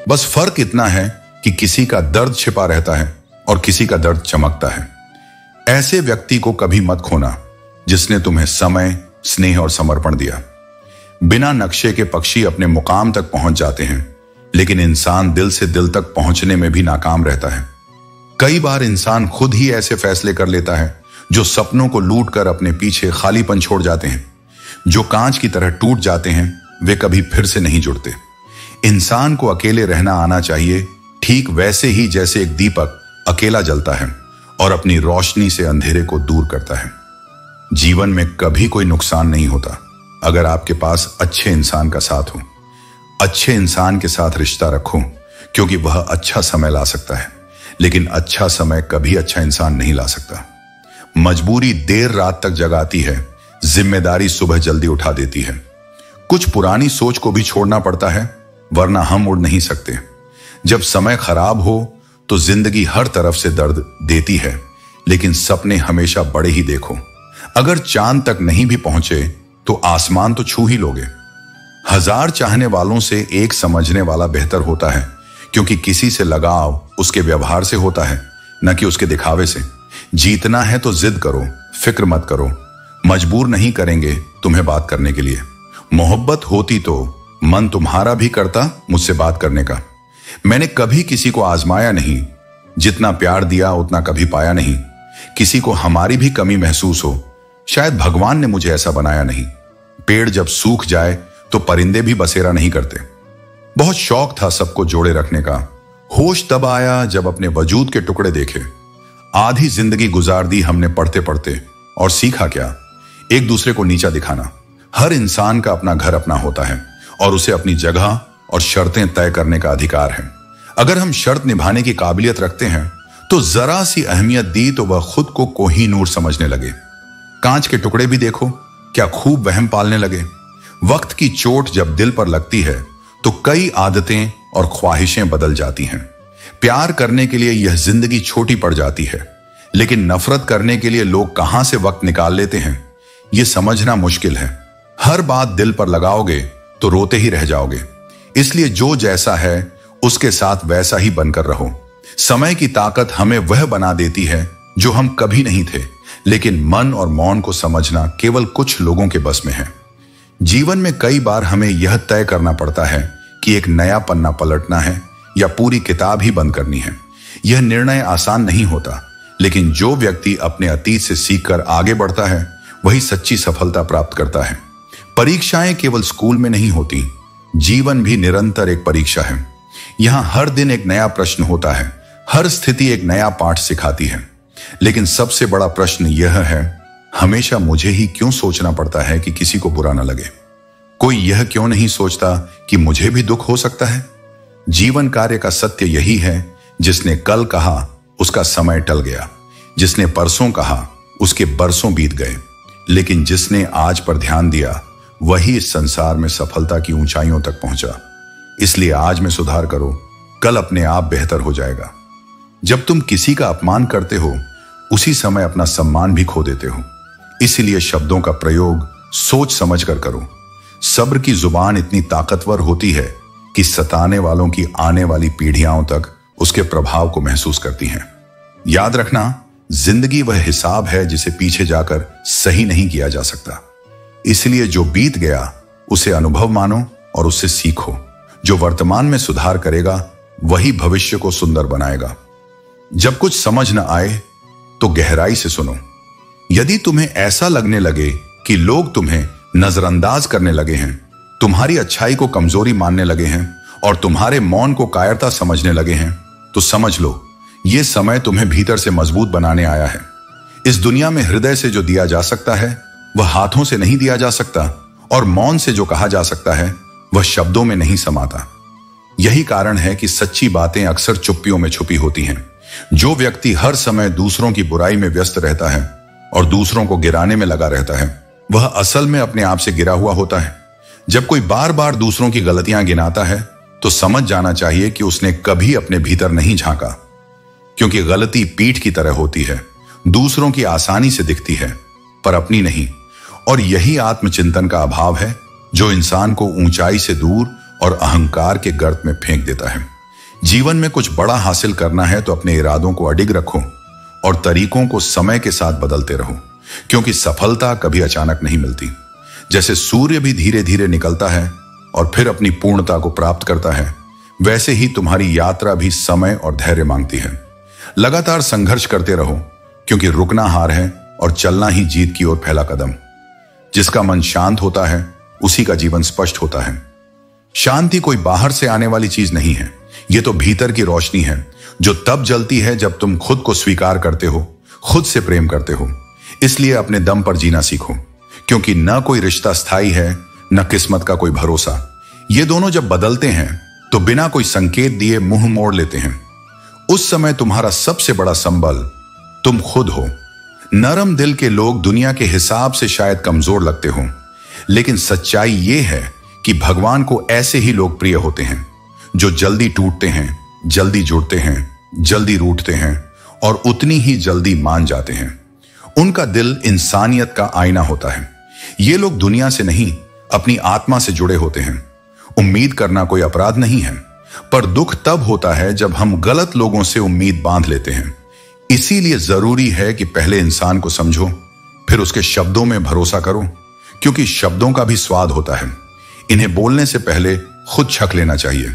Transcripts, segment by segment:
बस फर्क इतना है कि किसी का दर्द छिपा रहता है और किसी का दर्द चमकता है। ऐसे व्यक्ति को कभी मत खोना जिसने तुम्हें समय, स्नेह और समर्पण दिया। बिना नक्शे के पक्षी अपने मुकाम तक पहुंच जाते हैं, लेकिन इंसान दिल से दिल तक पहुंचने में भी नाकाम रहता है। कई बार इंसान खुद ही ऐसे फैसले कर लेता है जो सपनों को लूट कर अपने पीछे खालीपन छोड़ जाते हैं। जो कांच की तरह टूट जाते हैं वे कभी फिर से नहीं जुड़ते। इंसान को अकेले रहना आना चाहिए, ठीक वैसे ही जैसे एक दीपक अकेला जलता है और अपनी रोशनी से अंधेरे को दूर करता है। जीवन में कभी कोई नुकसान नहीं होता अगर आपके पास अच्छे इंसान का साथ हो। अच्छे इंसान के साथ रिश्ता रखो, क्योंकि वह अच्छा समय ला सकता है, लेकिन अच्छा समय कभी अच्छा इंसान नहीं ला सकता। मजबूरी देर रात तक जगाती है, जिम्मेदारी सुबह जल्दी उठा देती है। कुछ पुरानी सोच को भी छोड़ना पड़ता है, वरना हम उड़ नहीं सकते। जब समय खराब हो तो जिंदगी हर तरफ से दर्द देती है, लेकिन सपने हमेशा बड़े ही देखो। अगर चांद तक नहीं भी पहुंचे तो आसमान तो छू ही लोगे। 1000 चाहने वालों से एक समझने वाला बेहतर होता है, क्योंकि किसी से लगाव उसके व्यवहार से होता है, न कि उसके दिखावे से। जीतना है तो जिद करो, फिक्र मत करो। मजबूर नहीं करेंगे तुम्हें बात करने के लिए। मोहब्बत होती तो मन तुम्हारा भी करता मुझसे बात करने का। मैंने कभी किसी को आजमाया नहीं, जितना प्यार दिया उतना कभी पाया नहीं। किसी को हमारी भी कमी महसूस हो, शायद भगवान ने मुझे ऐसा बनाया नहीं। पेड़ जब सूख जाए तो परिंदे भी बसेरा नहीं करते। बहुत शौक था सबको जोड़े रखने का। होश तब आया जब अपने वजूद के टुकड़े देखे। आधी जिंदगी गुजार दी हमने पढ़ते पढ़ते, और सीखा क्या? एक दूसरे को नीचा दिखाना। हर इंसान का अपना घर अपना होता है और उसे अपनी जगह और शर्तें तय करने का अधिकार है। अगर हम शर्त निभाने की काबिलियत रखते हैं तो जरा सी अहमियत दी तो वह खुद को कोहिनूर समझने लगे। कांच के टुकड़े भी देखो, क्या खूब वहम पालने लगे। वक्त की चोट जब दिल पर लगती है तो कई आदतें और ख्वाहिशें बदल जाती हैं। प्यार करने के लिए यह जिंदगी छोटी पड़ जाती है, लेकिन नफरत करने के लिए लोग कहां से वक्त निकाल लेते हैं, यह समझना मुश्किल है। हर बात दिल पर लगाओगे तो रोते ही रह जाओगे। इसलिए जो जैसा है उसके साथ वैसा ही बनकर रहो। समय की ताकत हमें वह बना देती है जो हम कभी नहीं थे, लेकिन मन और मौन को समझना केवल कुछ लोगों के बस में है। जीवन में कई बार हमें यह तय करना पड़ता है कि एक नया पन्ना पलटना है या पूरी किताब ही बंद करनी है। यह निर्णय आसान नहीं होता, लेकिन जो व्यक्ति अपने अतीत से सीखकर आगे बढ़ता है वही सच्ची सफलता प्राप्त करता है। परीक्षाएं केवल स्कूल में नहीं होती, जीवन भी निरंतर एक परीक्षा है। यहां हर दिन एक नया प्रश्न होता है, हर स्थिति एक नया पाठ सिखाती है। लेकिन सबसे बड़ा प्रश्न यह है, हमेशा मुझे ही क्यों सोचना पड़ता है कि किसी को बुरा ना लगे? कोई यह क्यों नहीं सोचता कि मुझे भी दुख हो सकता है? जीवन कार्य का सत्य यही है, जिसने कल कहा उसका समय टल गया, जिसने परसों कहा उसके बरसों बीत गए, लेकिन जिसने आज पर ध्यान दिया वही इस संसार में सफलता की ऊंचाइयों तक पहुंचा। इसलिए आज में सुधार करो, कल अपने आप बेहतर हो जाएगा। जब तुम किसी का अपमान करते हो उसी समय अपना सम्मान भी खो देते हो। इसलिए शब्दों का प्रयोग सोच समझ कर करो। सब्र की जुबान इतनी ताकतवर होती है कि सताने वालों की आने वाली पीढ़ियों तक उसके प्रभाव को महसूस करती हैं। याद रखना, जिंदगी वह हिसाब है जिसे पीछे जाकर सही नहीं किया जा सकता। इसलिए जो बीत गया उसे अनुभव मानो और उससे सीखो। जो वर्तमान में सुधार करेगा वही भविष्य को सुंदर बनाएगा। जब कुछ समझ न आए तो गहराई से सुनो। यदि तुम्हें ऐसा लगने लगे कि लोग तुम्हें नजरअंदाज करने लगे हैं, तुम्हारी अच्छाई को कमजोरी मानने लगे हैं और तुम्हारे मौन को कायरता समझने लगे हैं, तो समझ लो यह समय तुम्हें भीतर से मजबूत बनाने आया है। इस दुनिया में हृदय से जो दिया जा सकता है वह हाथों से नहीं दिया जा सकता, और मौन से जो कहा जा सकता है वह शब्दों में नहीं समाता। यही कारण है कि सच्ची बातें अक्सर चुप्पियों में छुपी होती हैं। जो व्यक्ति हर समय दूसरों की बुराई में व्यस्त रहता है और दूसरों को गिराने में लगा रहता है, वह असल में अपने आप से गिरा हुआ होता है। जब कोई बार बार दूसरों की गलतियां गिनाता है तो समझ जाना चाहिए कि उसने कभी अपने भीतर नहीं झांका, क्योंकि गलती पीठ की तरह होती है, दूसरों की आसानी से दिखती है पर अपनी नहीं। और यही आत्मचिंतन का अभाव है जो इंसान को ऊंचाई से दूर और अहंकार के गर्त में फेंक देता है। जीवन में कुछ बड़ा हासिल करना है तो अपने इरादों को अडिग रखो और तरीकों को समय के साथ बदलते रहो, क्योंकि सफलता कभी अचानक नहीं मिलती। जैसे सूर्य भी धीरे धीरे निकलता है और फिर अपनी पूर्णता को प्राप्त करता है, वैसे ही तुम्हारी यात्रा भी समय और धैर्य मांगती है। लगातार संघर्ष करते रहो, क्योंकि रुकना हार है और चलना ही जीत की ओर पहला कदम। जिसका मन शांत होता है उसी का जीवन स्पष्ट होता है। शांति कोई बाहर से आने वाली चीज नहीं है, यह तो भीतर की रोशनी है जो तब जलती है जब तुम खुद को स्वीकार करते हो, खुद से प्रेम करते हो। इसलिए अपने दम पर जीना सीखो, क्योंकि न कोई रिश्ता स्थायी है न किस्मत का कोई भरोसा। ये दोनों जब बदलते हैं तो बिना कोई संकेत दिए मुंह मोड़ लेते हैं। उस समय तुम्हारा सबसे बड़ा संबल तुम खुद हो। नरम दिल के लोग दुनिया के हिसाब से शायद कमजोर लगते हो, लेकिन सच्चाई यह है कि भगवान को ऐसे ही लोग प्रिय होते हैं जो जल्दी टूटते हैं, जल्दी जुड़ते हैं, जल्दी रूठते हैं और उतनी ही जल्दी मान जाते हैं। उनका दिल इंसानियत का आईना होता है। ये लोग दुनिया से नहीं, अपनी आत्मा से जुड़े होते हैं। उम्मीद करना कोई अपराध नहीं है, पर दुख तब होता है जब हम गलत लोगों से उम्मीद बांध लेते हैं। इसीलिए जरूरी है कि पहले इंसान को समझो, फिर उसके शब्दों में भरोसा करो, क्योंकि शब्दों का भी स्वाद होता है। इन्हें बोलने से पहले खुद छक लेना चाहिए,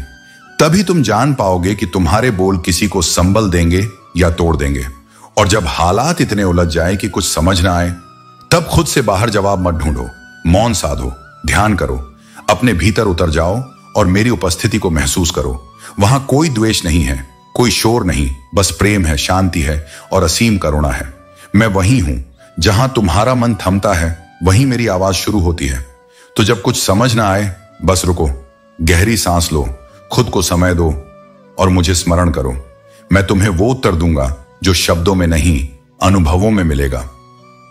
तभी तुम जान पाओगे कि तुम्हारे बोल किसी को संबल देंगे या तोड़ देंगे। और जब हालात इतने उलझ जाए कि कुछ समझ ना आए, तब खुद से बाहर जवाब मत ढूंढो, मौन साधो, ध्यान करो, अपने भीतर उतर जाओ और मेरी उपस्थिति को महसूस करो। वहां कोई द्वेष नहीं है, कोई शोर नहीं, बस प्रेम है, शांति है और असीम करुणा है। मैं वहीं हूं, जहां तुम्हारा मन थमता है वहीं मेरी आवाज शुरू होती है। तो जब कुछ समझ ना आए, बस रुको, गहरी सांस लो, खुद को समय दो और मुझे स्मरण करो। मैं तुम्हें वो उत्तर दूंगा जो शब्दों में नहीं, अनुभवों में मिलेगा।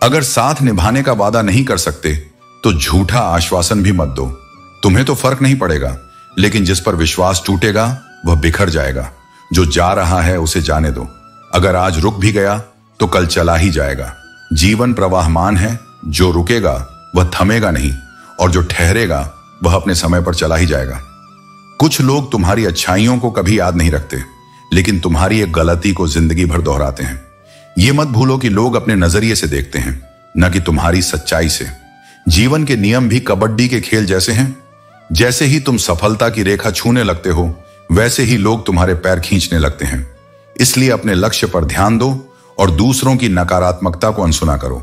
अगर साथ निभाने का वादा नहीं कर सकते तो झूठा आश्वासन भी मत दो। तुम्हें तो फर्क नहीं पड़ेगा, लेकिन जिस पर विश्वास टूटेगा वह बिखर जाएगा। जो जा रहा है उसे जाने दो। अगर आज रुक भी गया तो कल चला ही जाएगा। जीवन प्रवाहमान है, जो रुकेगा वह थमेगा नहीं और जो ठहरेगा वह अपने समय पर चला ही जाएगा। कुछ लोग तुम्हारी अच्छाइयों को कभी याद नहीं रखते, लेकिन तुम्हारी एक गलती को जिंदगी भर दोहराते हैं। यह मत भूलो कि लोग अपने नजरिए से देखते हैं, न कि तुम्हारी सच्चाई से। जीवन के नियम भी कबड्डी के खेल जैसे हैं। जैसे ही तुम सफलता की रेखा छूने लगते हो, वैसे ही लोग तुम्हारे पैर खींचने लगते हैं। इसलिए अपने लक्ष्य पर ध्यान दो और दूसरों की नकारात्मकता को अनसुना करो।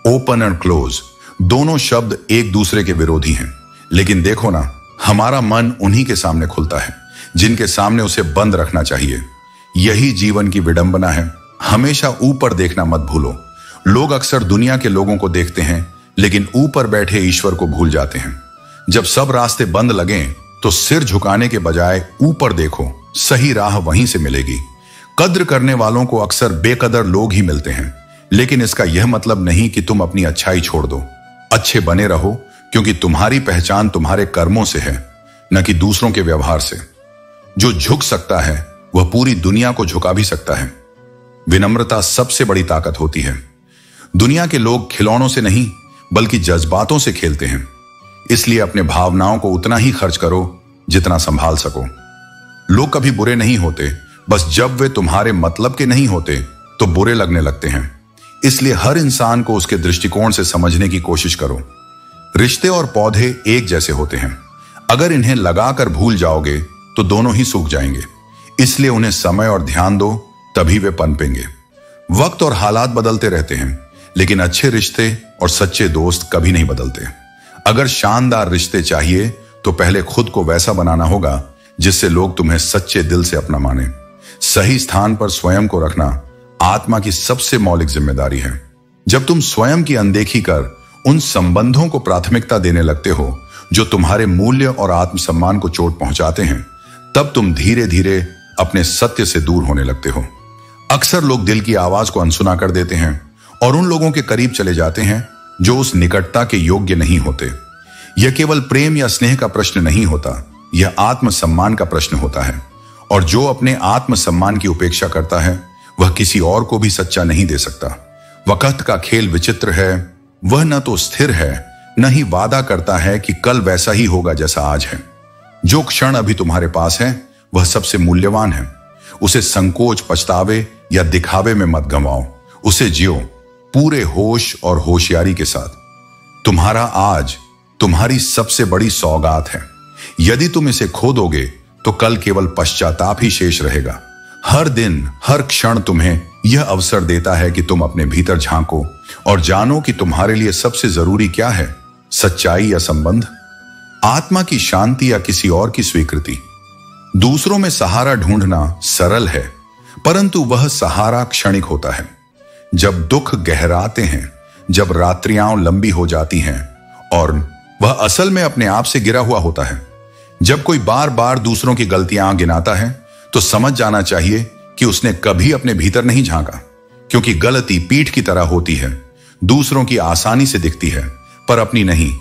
ओपन एंड क्लोज दोनों शब्द एक दूसरे के विरोधी हैं, लेकिन देखो ना, हमारा मन उन्हीं के सामने खुलता है जिनके सामने उसे बंद रखना चाहिए। यही जीवन की विडंबना है। हमेशा ऊपर देखना मत भूलो। लोग अक्सर दुनिया के लोगों को देखते हैं, लेकिन ऊपर बैठे ईश्वर को भूल जाते हैं। जब सब रास्ते बंद लगें तो सिर झुकाने के बजाय ऊपर देखो, सही राह वहीं से मिलेगी। कद्र करने वालों को अक्सर बेकदर लोग ही मिलते हैं, लेकिन इसका यह मतलब नहीं कि तुम अपनी अच्छाई छोड़ दो। अच्छे बने रहो, क्योंकि तुम्हारी पहचान तुम्हारे कर्मों से है, न कि दूसरों के व्यवहार से। जो झुक सकता है वह पूरी दुनिया को झुका भी सकता है। विनम्रता सबसे बड़ी ताकत होती है। दुनिया के लोग खिलौनों से नहीं बल्कि जज्बातों से खेलते हैं। इसलिए अपने भावनाओं को उतना ही खर्च करो जितना संभाल सको। लोग कभी बुरे नहीं होते, बस जब वे तुम्हारे मतलब के नहीं होते तो बुरे लगने लगते हैं। इसलिए हर इंसान को उसके दृष्टिकोण से समझने की कोशिश करो। रिश्ते और पौधे एक जैसे होते हैं। अगर इन्हें लगाकर भूल जाओगे तो दोनों ही सूख जाएंगे। इसलिए उन्हें समय और ध्यान दो, तभी वे पनपेंगे। वक्त और हालात बदलते रहते हैं, लेकिन अच्छे रिश्ते और सच्चे दोस्त कभी नहीं बदलते। अगर शानदार रिश्ते चाहिए तो पहले खुद को वैसा बनाना होगा जिससे लोग तुम्हें सच्चे दिल से अपना माने। सही स्थान पर स्वयं को रखना आत्मा की सबसे मौलिक जिम्मेदारी है। जब तुम स्वयं की अनदेखी कर उन संबंधों को प्राथमिकता देने लगते हो जो तुम्हारे मूल्य और आत्मसम्मान को चोट पहुंचाते हैं, तब तुम धीरे धीरे अपने सत्य से दूर होने लगते हो। अक्सर लोग दिल की आवाज को अनसुना कर देते हैं और उन लोगों के करीब चले जाते हैं जो उस निकटता के योग्य नहीं होते। यह केवल प्रेम या स्नेह का प्रश्न नहीं होता, यह आत्मसम्मान का प्रश्न होता है। और जो अपने आत्मसम्मान की उपेक्षा करता है वह किसी और को भी सच्चा नहीं दे सकता। वक्त का खेल विचित्र है। वह न तो स्थिर है, न ही वादा करता है कि कल वैसा ही होगा जैसा आज है। जो क्षण अभी तुम्हारे पास है वह सबसे मूल्यवान है। उसे संकोच, पछतावे या दिखावे में मत गंवाओ। उसे जियो पूरे होश और होशियारी के साथ। तुम्हारा आज तुम्हारी सबसे बड़ी सौगात है। यदि तुम इसे खो दोगे तो कल केवल पश्चाताप ही शेष रहेगा। हर दिन, हर क्षण तुम्हें यह अवसर देता है कि तुम अपने भीतर झांको और जानो कि तुम्हारे लिए सबसे जरूरी क्या है, सच्चाई या संबंध, आत्मा की शांति या किसी और की स्वीकृति। दूसरों में सहारा ढूंढना सरल है, परंतु वह सहारा क्षणिक होता है। जब दुख गहराते हैं, जब रात्रियां लंबी हो जाती हैं और वह असल में अपने आप से गिरा हुआ होता है। जब कोई बार बार दूसरों की गलतियां गिनाता है तो समझ जाना चाहिए कि उसने कभी अपने भीतर नहीं झांका, क्योंकि गलती पीठ की तरह होती है, दूसरों की आसानी से दिखती है पर अपनी नहीं।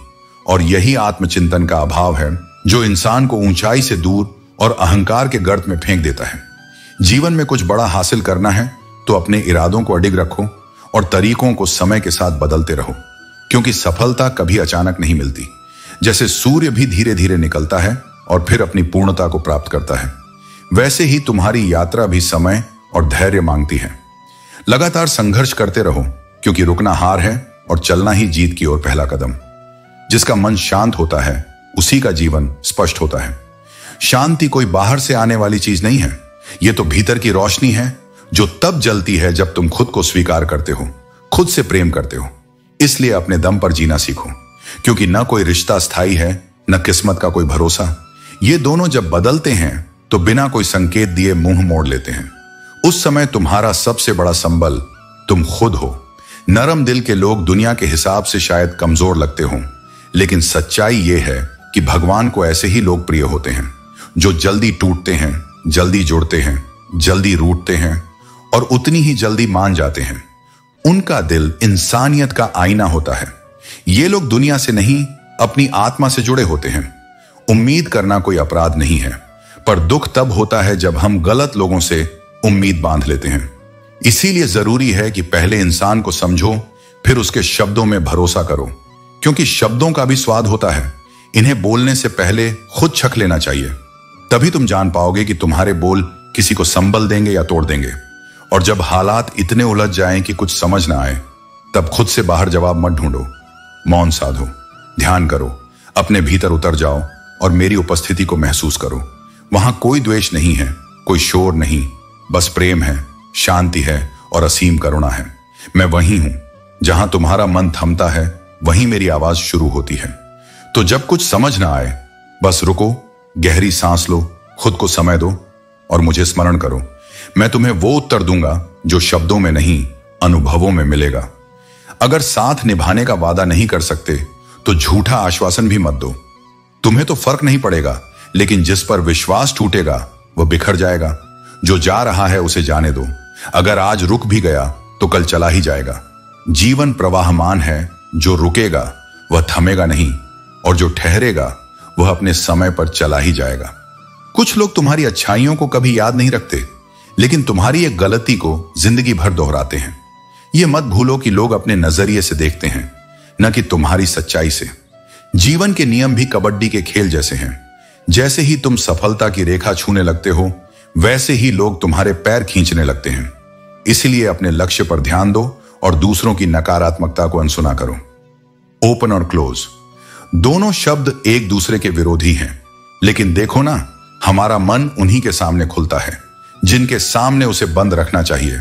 और यही आत्मचिंतन का अभाव है जो इंसान को ऊंचाई से दूर और अहंकार के गर्त में फेंक देता है। जीवन में कुछ बड़ा हासिल करना है तो अपने इरादों को अडिग रखो और तरीकों को समय के साथ बदलते रहो, क्योंकि सफलता कभी अचानक नहीं मिलती। जैसे सूर्य भी धीरे धीरे निकलता है और फिर अपनी पूर्णता को प्राप्त करता है, वैसे ही तुम्हारी यात्रा भी समय और धैर्य मांगती है। लगातार संघर्ष करते रहो, क्योंकि रुकना हार है और चलना ही जीत की ओर पहला कदम। जिसका मन शांत होता है उसी का जीवन स्पष्ट होता है। शांति कोई बाहर से आने वाली चीज नहीं है, यह तो भीतर की रोशनी है जो तब जलती है जब तुम खुद को स्वीकार करते हो, खुद से प्रेम करते हो। इसलिए अपने दम पर जीना सीखो, क्योंकि न कोई रिश्ता स्थायी है, न किस्मत का कोई भरोसा। ये दोनों जब बदलते हैं तो बिना कोई संकेत दिए मुंह मोड़ लेते हैं। उस समय तुम्हारा सबसे बड़ा संबल तुम खुद हो। नरम दिल के लोग दुनिया के हिसाब से शायद कमजोर लगते हों, लेकिन सच्चाई यह है कि भगवान को ऐसे ही लोग प्रिय होते हैं, जो जल्दी टूटते हैं, जल्दी जुड़ते हैं, जल्दी रूठते हैं और उतनी ही जल्दी मान जाते हैं। उनका दिल इंसानियत का आईना होता है। ये लोग दुनिया से नहीं, अपनी आत्मा से जुड़े होते हैं। उम्मीद करना कोई अपराध नहीं है, पर दुख तब होता है जब हम गलत लोगों से उम्मीद बांध लेते हैं। इसीलिए जरूरी है कि पहले इंसान को समझो, फिर उसके शब्दों में भरोसा करो, क्योंकि शब्दों का भी स्वाद होता है। इन्हें बोलने से पहले खुद छक लेना चाहिए, तभी तुम जान पाओगे कि तुम्हारे बोल किसी को संबल देंगे या तोड़ देंगे। और जब हालात इतने उलझ जाएं कि कुछ समझ ना आए, तब खुद से बाहर जवाब मत ढूंढो, मौन साधो, ध्यान करो, अपने भीतर उतर जाओ और मेरी उपस्थिति को महसूस करो। वहां कोई द्वेष नहीं है, कोई शोर नहीं, बस प्रेम है, शांति है और असीम करुणा है। मैं वहीं हूं जहां तुम्हारा मन थमता है, वहीं मेरी आवाज शुरू होती है। तो जब कुछ समझ ना आए, बस रुको, गहरी सांस लो, खुद को समय दो और मुझे स्मरण करो। मैं तुम्हें वो उत्तर दूंगा जो शब्दों में नहीं, अनुभवों में मिलेगा। अगर साथ निभाने का वादा नहीं कर सकते तो झूठा आश्वासन भी मत दो। तुम्हें तो फर्क नहीं पड़ेगा, लेकिन जिस पर विश्वास टूटेगा वह बिखर जाएगा। जो जा रहा है उसे जाने दो। अगर आज रुक भी गया तो कल चला ही जाएगा। जीवन प्रवाहमान है, जो रुकेगा वह थमेगा नहीं, और जो ठहरेगा वह अपने समय पर चला ही जाएगा। कुछ लोग तुम्हारी अच्छाइयों को कभी याद नहीं रखते, लेकिन तुम्हारी एक गलती को जिंदगी भर दोहराते हैं। यह मत भूलो कि लोग अपने नजरिए से देखते हैं, न कि तुम्हारी सच्चाई से। जीवन के नियम भी कबड्डी के खेल जैसे हैं। जैसे ही तुम सफलता की रेखा छूने लगते हो, वैसे ही लोग तुम्हारे पैर खींचने लगते हैं। इसलिए अपने लक्ष्य पर ध्यान दो और दूसरों की नकारात्मकता को अनसुना करो। ओपन और क्लोज दोनों शब्द एक दूसरे के विरोधी हैं, लेकिन देखो ना, हमारा मन उन्हीं के सामने खुलता है जिनके सामने उसे बंद रखना चाहिए।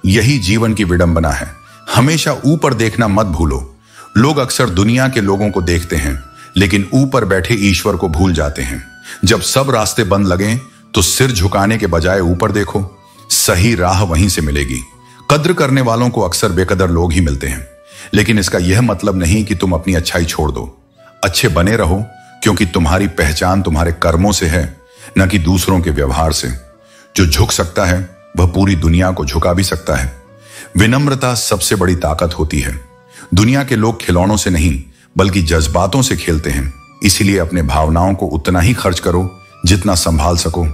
यही जीवन की विडंबना है। हमेशा ऊपर देखना मत भूलो। लोग अक्सर दुनिया के लोगों को देखते हैं, लेकिन ऊपर बैठे ईश्वर को भूल जाते हैं। जब सब रास्ते बंद लगें तो सिर झुकाने के बजाय ऊपर देखो, सही राह वहीं से मिलेगी। कद्र करने वालों को अक्सर बेकदर लोग ही मिलते हैं, लेकिन इसका यह मतलब नहीं कि तुम अपनी अच्छाई छोड़ दो। अच्छे बने रहो, क्योंकि तुम्हारी पहचान तुम्हारे कर्मों से है, न कि दूसरों के व्यवहार से। जो झुक सकता है वह पूरी दुनिया को झुका भी सकता है। विनम्रता सबसे बड़ी ताकत होती है। दुनिया के लोग खिलौनों से नहीं, बल्कि जज्बातों से खेलते हैं। इसीलिए अपने भावनाओं को उतना ही खर्च करो जितना संभाल सको।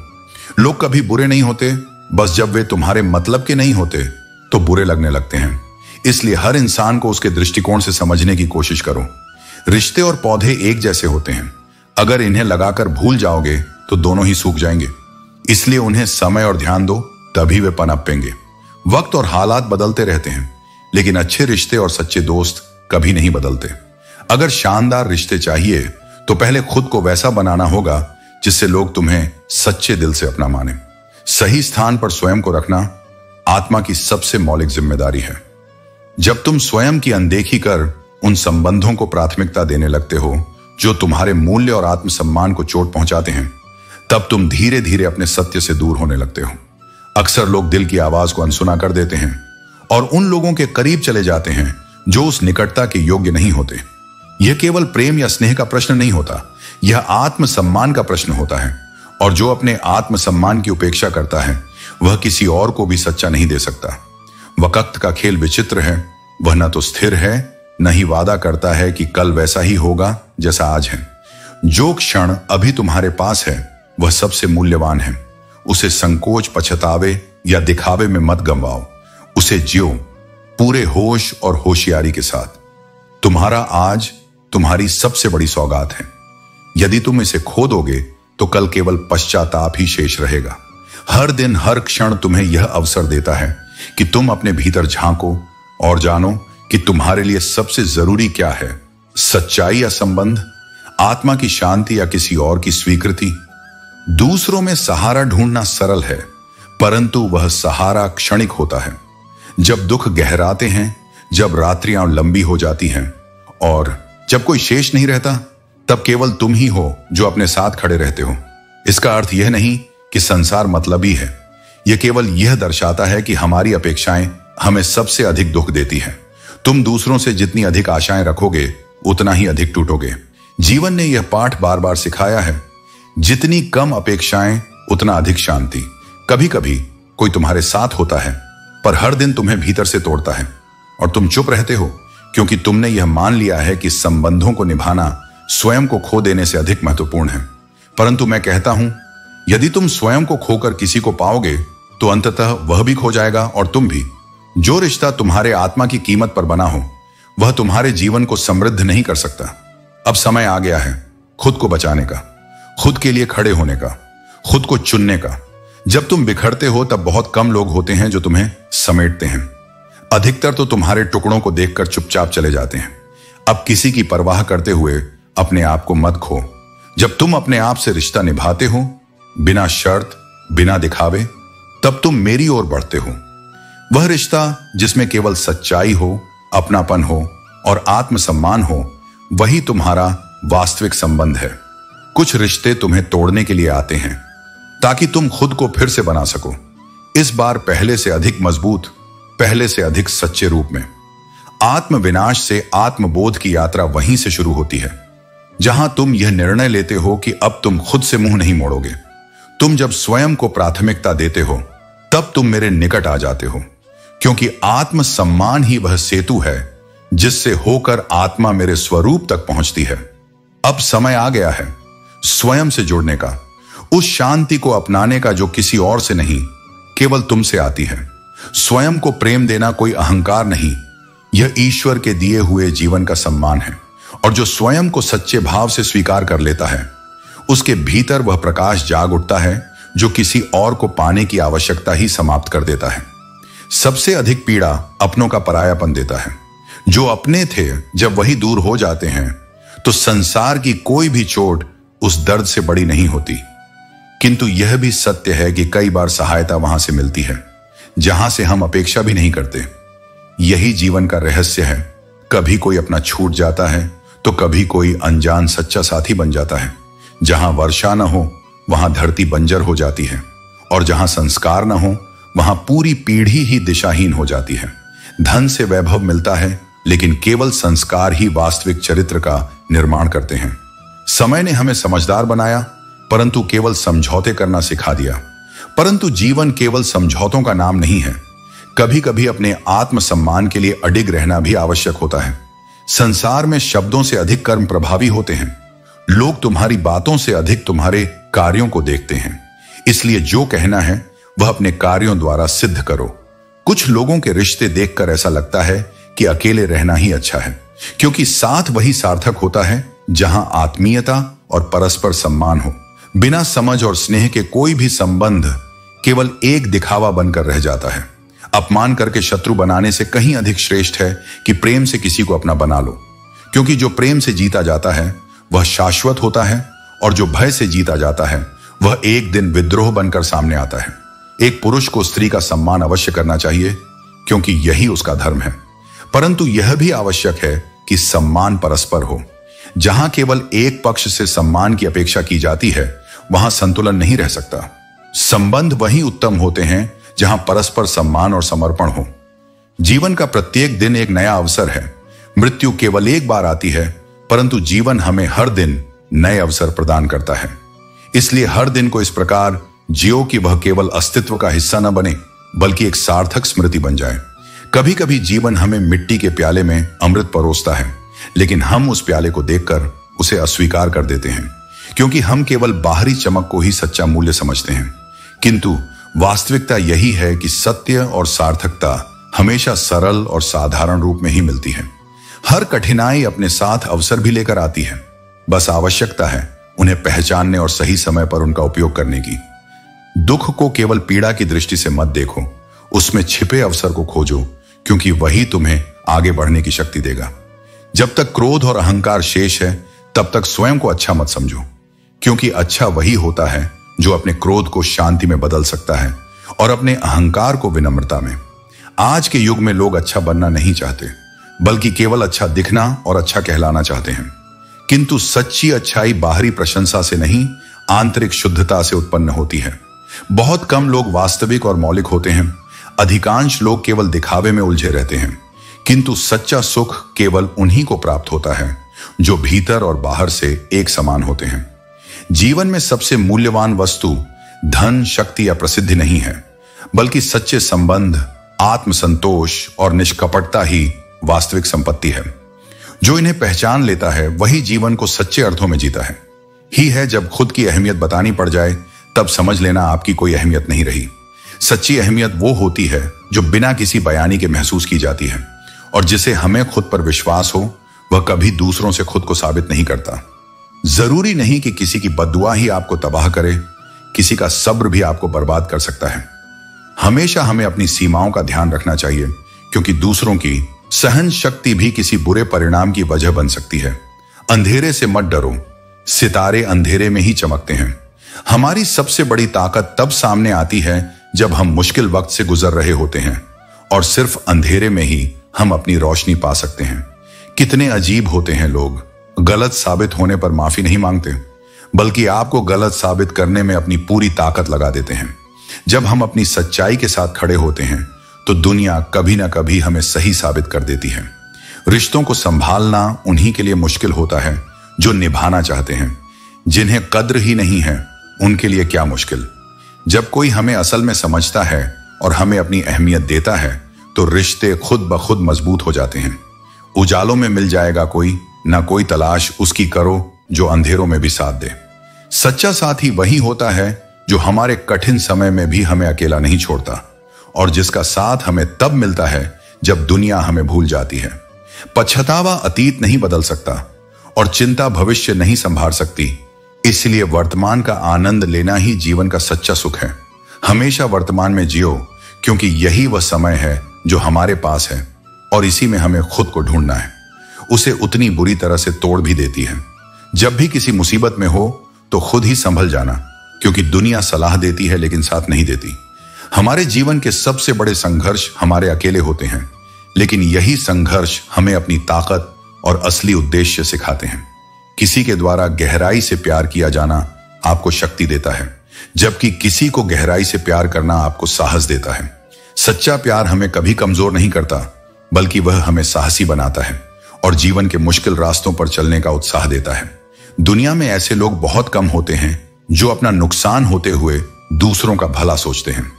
लोग कभी बुरे नहीं होते, बस जब वे तुम्हारे मतलब के नहीं होते तो बुरे लगने लगते हैं। इसलिए हर इंसान को उसके दृष्टिकोण से समझने की कोशिश करो। रिश्ते और पौधे एक जैसे होते हैं। अगर इन्हें लगाकर भूल जाओगे तो दोनों ही सूख जाएंगे। इसलिए उन्हें समय और ध्यान दो, तभी वे पनपेंगे। वक्त और हालात बदलते रहते हैं, लेकिन अच्छे रिश्ते और सच्चे दोस्त कभी नहीं बदलते। अगर शानदार रिश्ते चाहिए तो पहले खुद को वैसा बनाना होगा जिससे लोग तुम्हें सच्चे दिल से अपना माने। सही स्थान पर स्वयं को रखना आत्मा की सबसे मौलिक जिम्मेदारी है। जब तुम स्वयं की अनदेखी कर उन संबंधों को प्राथमिकता देने लगते हो जो तुम्हारे मूल्य और आत्मसम्मान को चोट पहुंचाते हैं, तब तुम धीरे धीरे अपने सत्य से दूर होने लगते हो। अक्सर लोग दिल की आवाज को अनसुना कर देते हैं और उन लोगों के करीब चले जाते हैं जो उस निकटता के योग्य नहीं होते। यह केवल प्रेम या स्नेह का प्रश्न नहीं होता, यह आत्मसम्मान का प्रश्न होता है। और जो अपने आत्मसम्मान की उपेक्षा करता है वह किसी और को भी सच्चा नहीं दे सकता। वक्त का खेल विचित्र है, वह न तो स्थिर है न ही वादा करता है कि कल वैसा ही होगा जैसा आज है। जो क्षण अभी तुम्हारे पास है वह सबसे मूल्यवान है। उसे संकोच, पछतावे या दिखावे में मत गंवाओ। उसे जियो पूरे होश और होशियारी के साथ। तुम्हारा आज तुम्हारी सबसे बड़ी सौगात है। यदि तुम इसे खो दोगे तो कल केवल पश्चाताप ही शेष रहेगा। हर दिन हर क्षण तुम्हें यह अवसर देता है कि तुम अपने भीतर झांको और जानो कि तुम्हारे लिए सबसे जरूरी क्या है, सच्चाई या संबंध, आत्मा की शांति या किसी और की स्वीकृति। दूसरों में सहारा ढूंढना सरल है, परंतु वह सहारा क्षणिक होता है। जब दुख गहराते हैं, जब रात्रियां लंबी हो जाती हैं और जब कोई शेष नहीं रहता, तब केवल तुम ही हो जो अपने साथ खड़े रहते हो। इसका अर्थ यह नहीं कि संसार मतलबी है, यह केवल यह दर्शाता है कि हमारी अपेक्षाएं हमें सबसे अधिक दुख देती हैं। तुम दूसरों से जितनी अधिक आशाएं रखोगे उतना ही अधिक टूटोगे। जीवन ने यह पाठ बार बार सिखाया है, जितनी कम अपेक्षाएं उतना अधिक शांति। कभी कभी कोई तुम्हारे साथ होता है पर हर दिन तुम्हें भीतर से तोड़ता है और तुम चुप रहते हो क्योंकि तुमने यह मान लिया है कि संबंधों को निभाना स्वयं को खो देने से अधिक महत्वपूर्ण है। परंतु मैं कहता हूं, यदि तुम स्वयं को खोकर किसी को पाओगे तो अंततः वह भी खो जाएगा और तुम भी। जो रिश्ता तुम्हारे आत्मा की कीमत पर बना हो वह तुम्हारे जीवन को समृद्ध नहीं कर सकता। अब समय आ गया है खुद को बचाने का, खुद के लिए खड़े होने का, खुद को चुनने का। जब तुम बिखरते हो तब बहुत कम लोग होते हैं जो तुम्हें समेटते हैं। अधिकतर तो तुम्हारे टुकड़ों को देखकर चुपचाप चले जाते हैं। अब किसी की परवाह करते हुए अपने आप को मत खो। जब तुम अपने आप से रिश्ता निभाते हो, बिना शर्त, बिना दिखावे, तब तुम मेरी ओर बढ़ते हो। वह रिश्ता जिसमें केवल सच्चाई हो, अपनापन हो और आत्मसम्मान हो, वही तुम्हारा वास्तविक संबंध है। कुछ रिश्ते तुम्हें तोड़ने के लिए आते हैं ताकि तुम खुद को फिर से बना सको, इस बार पहले से अधिक मजबूत, पहले से अधिक सच्चे रूप में। आत्म विनाश से आत्मबोध की यात्रा वहीं से शुरू होती है जहां तुम यह निर्णय लेते हो कि अब तुम खुद से मुंह नहीं मोड़ोगे। तुम जब स्वयं को प्राथमिकता देते हो तब तुम मेरे निकट आ जाते हो, क्योंकि आत्मसम्मान ही वह सेतु है जिससे होकर आत्मा मेरे स्वरूप तक पहुंचती है। अब समय आ गया है स्वयं से जुड़ने का, उस शांति को अपनाने का जो किसी और से नहीं, केवल तुमसे आती है। स्वयं को प्रेम देना कोई अहंकार नहीं, यह ईश्वर के दिए हुए जीवन का सम्मान है। और जो स्वयं को सच्चे भाव से स्वीकार कर लेता है, उसके भीतर वह प्रकाश जाग उठता है जो किसी और को पाने की आवश्यकता ही समाप्त कर देता है। सबसे अधिक पीड़ा अपनों का परायापन देता है। जो अपने थे जब वही दूर हो जाते हैं तो संसार की कोई भी चोट उस दर्द से बड़ी नहीं होती। किंतु यह भी सत्य है कि कई बार सहायता वहां से मिलती है जहां से हम अपेक्षा भी नहीं करते। यही जीवन का रहस्य है। कभी कोई अपना छूट जाता है तो कभी कोई अनजान सच्चा साथी बन जाता है। जहां वर्षा न हो वहां धरती बंजर हो जाती है और जहां संस्कार न हो वहां पूरी पीढ़ी ही दिशाहीन हो जाती है। धन से वैभव मिलता है लेकिन केवल संस्कार ही वास्तविक चरित्र का निर्माण करते हैं। समय ने हमें समझदार बनाया परंतु केवल समझौते करना सिखा दिया। परंतु जीवन केवल समझौतों का नाम नहीं है। कभी कभी अपने आत्मसम्मान के लिए अडिग रहना भी आवश्यक होता है। संसार में शब्दों से अधिक कर्म प्रभावी होते हैं। लोग तुम्हारी बातों से अधिक तुम्हारे कार्यों को देखते हैं। इसलिए जो कहना है वह अपने कार्यों द्वारा सिद्ध करो। कुछ लोगों के रिश्ते देखकर ऐसा लगता है कि अकेले रहना ही अच्छा है, क्योंकि साथ वही सार्थक होता है जहां आत्मीयता और परस्पर सम्मान हो। बिना समझ और स्नेह के कोई भी संबंध केवल एक दिखावा बनकर रह जाता है। अपमान करके शत्रु बनाने से कहीं अधिक श्रेष्ठ है कि प्रेम से किसी को अपना बना लो, क्योंकि जो प्रेम से जीता जाता है वह शाश्वत होता है और जो भय से जीता जाता है वह एक दिन विद्रोह बनकर सामने आता है। एक पुरुष को स्त्री का सम्मान अवश्य करना चाहिए, क्योंकि यही उसका धर्म है, परंतु यह भी आवश्यक है कि सम्मान परस्पर हो। जहां केवल एक पक्ष से सम्मान की अपेक्षा की जाती है वहां संतुलन नहीं रह सकता। संबंध वही उत्तम होते हैं जहां परस्पर सम्मान और समर्पण हो। जीवन का प्रत्येक दिन एक नया अवसर है। मृत्यु केवल एक बार आती है, परंतु जीवन हमें हर दिन नए अवसर प्रदान करता है। इसलिए हर दिन को इस प्रकार जियो कि वह केवल अस्तित्व का हिस्सा न बने, बल्कि एक सार्थक स्मृति बन जाए। कभी कभी जीवन हमें मिट्टी के प्याले में अमृत परोसता है, लेकिन हम उस प्याले को देखकर उसे अस्वीकार कर देते हैं, क्योंकि हम केवल बाहरी चमक को ही सच्चा मूल्य समझते हैं। किंतु वास्तविकता यही है कि सत्य और सार्थकता हमेशा सरल और साधारण रूप में ही मिलती है। हर कठिनाई अपने साथ अवसर भी लेकर आती है, बस आवश्यकता है उन्हें पहचानने और सही समय पर उनका उपयोग करने की। दुख को केवल पीड़ा की दृष्टि से मत देखो, उसमें छिपे अवसर को खोजो, क्योंकि वही तुम्हें आगे बढ़ने की शक्ति देगा। जब तक क्रोध और अहंकार शेष है तब तक स्वयं को अच्छा मत समझो, क्योंकि अच्छा वही होता है जो अपने क्रोध को शांति में बदल सकता है और अपने अहंकार को विनम्रता में। आज के युग में लोग अच्छा बनना नहीं चाहते, बल्कि केवल अच्छा दिखना और अच्छा कहलाना चाहते हैं। किंतु सच्ची अच्छाई बाहरी प्रशंसा से नहीं, आंतरिक शुद्धता से उत्पन्न होती है। बहुत कम लोग वास्तविक और मौलिक होते हैं। अधिकांश लोग केवल दिखावे में उलझे रहते हैं, किंतु सच्चा सुख केवल उन्हीं को प्राप्त होता है जो भीतर और बाहर से एक समान होते हैं। जीवन में सबसे मूल्यवान वस्तु धन, शक्ति या प्रसिद्धि नहीं है, बल्कि सच्चे संबंध, आत्मसंतोष और निष्कपटता ही वास्तविक संपत्ति है। जो इन्हें पहचान लेता है वही जीवन को सच्चे अर्थों में जीता है। ही है जब खुद की अहमियत बतानी पड़ जाए तब समझ लेना आपकी कोई अहमियत नहीं रही। सच्ची अहमियत वो होती है जो बिना किसी बयानी के महसूस की जाती है, और जिसे हमें खुद पर विश्वास हो वह कभी दूसरों से खुद को साबित नहीं करता। जरूरी नहीं कि किसी की बद्दुआ ही आपको तबाह करे, किसी का सब्र भी आपको बर्बाद कर सकता है। हमेशा हमें अपनी सीमाओं का ध्यान रखना चाहिए, क्योंकि दूसरों की सहन शक्ति भी किसी बुरे परिणाम की वजह बन सकती है। अंधेरे से मत डरो, सितारे अंधेरे में ही चमकते हैं। हमारी सबसे बड़ी ताकत तब सामने आती है जब हम मुश्किल वक्त से गुजर रहे होते हैं, और सिर्फ अंधेरे में ही हम अपनी रोशनी पा सकते हैं। कितने अजीब होते हैं लोग, गलत साबित होने पर माफी नहीं मांगते, बल्कि आपको गलत साबित करने में अपनी पूरी ताकत लगा देते हैं। जब हम अपनी सच्चाई के साथ खड़े होते हैं तो दुनिया कभी ना कभी हमें सही साबित कर देती है। रिश्तों को संभालना उन्हीं के लिए मुश्किल होता है जो निभाना चाहते हैं। जिन्हें कद्र ही नहीं है उनके लिए क्या मुश्किल। जब कोई हमें असल में समझता है और हमें अपनी अहमियत देता है तो रिश्ते खुद ब खुद मजबूत हो जाते हैं। उजालों में मिल जाएगा कोई, ना कोई तलाश उसकी करो जो अंधेरों में भी साथ दे। सच्चा साथी वही होता है जो हमारे कठिन समय में भी हमें अकेला नहीं छोड़ता, और जिसका साथ हमें तब मिलता है जब दुनिया हमें भूल जाती है। पछतावा अतीत नहीं बदल सकता और चिंता भविष्य नहीं संभाल सकती। इसलिए वर्तमान का आनंद लेना ही जीवन का सच्चा सुख है। हमेशा वर्तमान में जियो, क्योंकि यही वह समय है जो हमारे पास है, और इसी में हमें खुद को ढूंढना है। उसे उतनी बुरी तरह से तोड़ भी देती है। जब भी किसी मुसीबत में हो तो खुद ही संभल जाना, क्योंकि दुनिया सलाह देती है लेकिन साथ नहीं देती। हमारे जीवन के सबसे बड़े संघर्ष हमारे अकेले होते हैं, लेकिन यही संघर्ष हमें अपनी ताकत और असली उद्देश्य सिखाते हैं। किसी के द्वारा गहराई से प्यार किया जाना आपको शक्ति देता है, जबकि किसी को गहराई से प्यार करना आपको साहस देता है। सच्चा प्यार हमें कभी कमजोर नहीं करता, बल्कि वह हमें साहसी बनाता है और जीवन के मुश्किल रास्तों पर चलने का उत्साह देता है। दुनिया में ऐसे लोग बहुत कम होते हैं जो अपना नुकसान होते हुए दूसरों का भला सोचते हैं।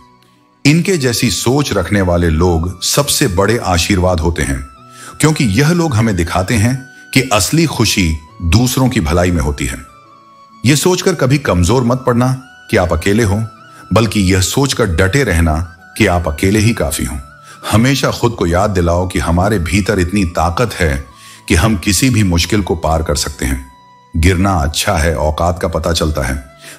इनके जैसी सोच रखने वाले लोग सबसे बड़े आशीर्वाद होते हैं, क्योंकि यह लोग हमें दिखाते हैं कि असली खुशी दूसरों की भलाई में होती है। यह सोचकर कभी कमजोर मत पड़ना कि आप अकेले हो, बल्कि यह सोचकर डटे रहना कि आप अकेले ही काफी हो। हमेशा खुद को याद दिलाओ कि हमारे भीतर इतनी ताकत है कि हम किसी भी मुश्किल को पार कर सकते हैं। गिरना अच्छा है, औकात का पता चलता है,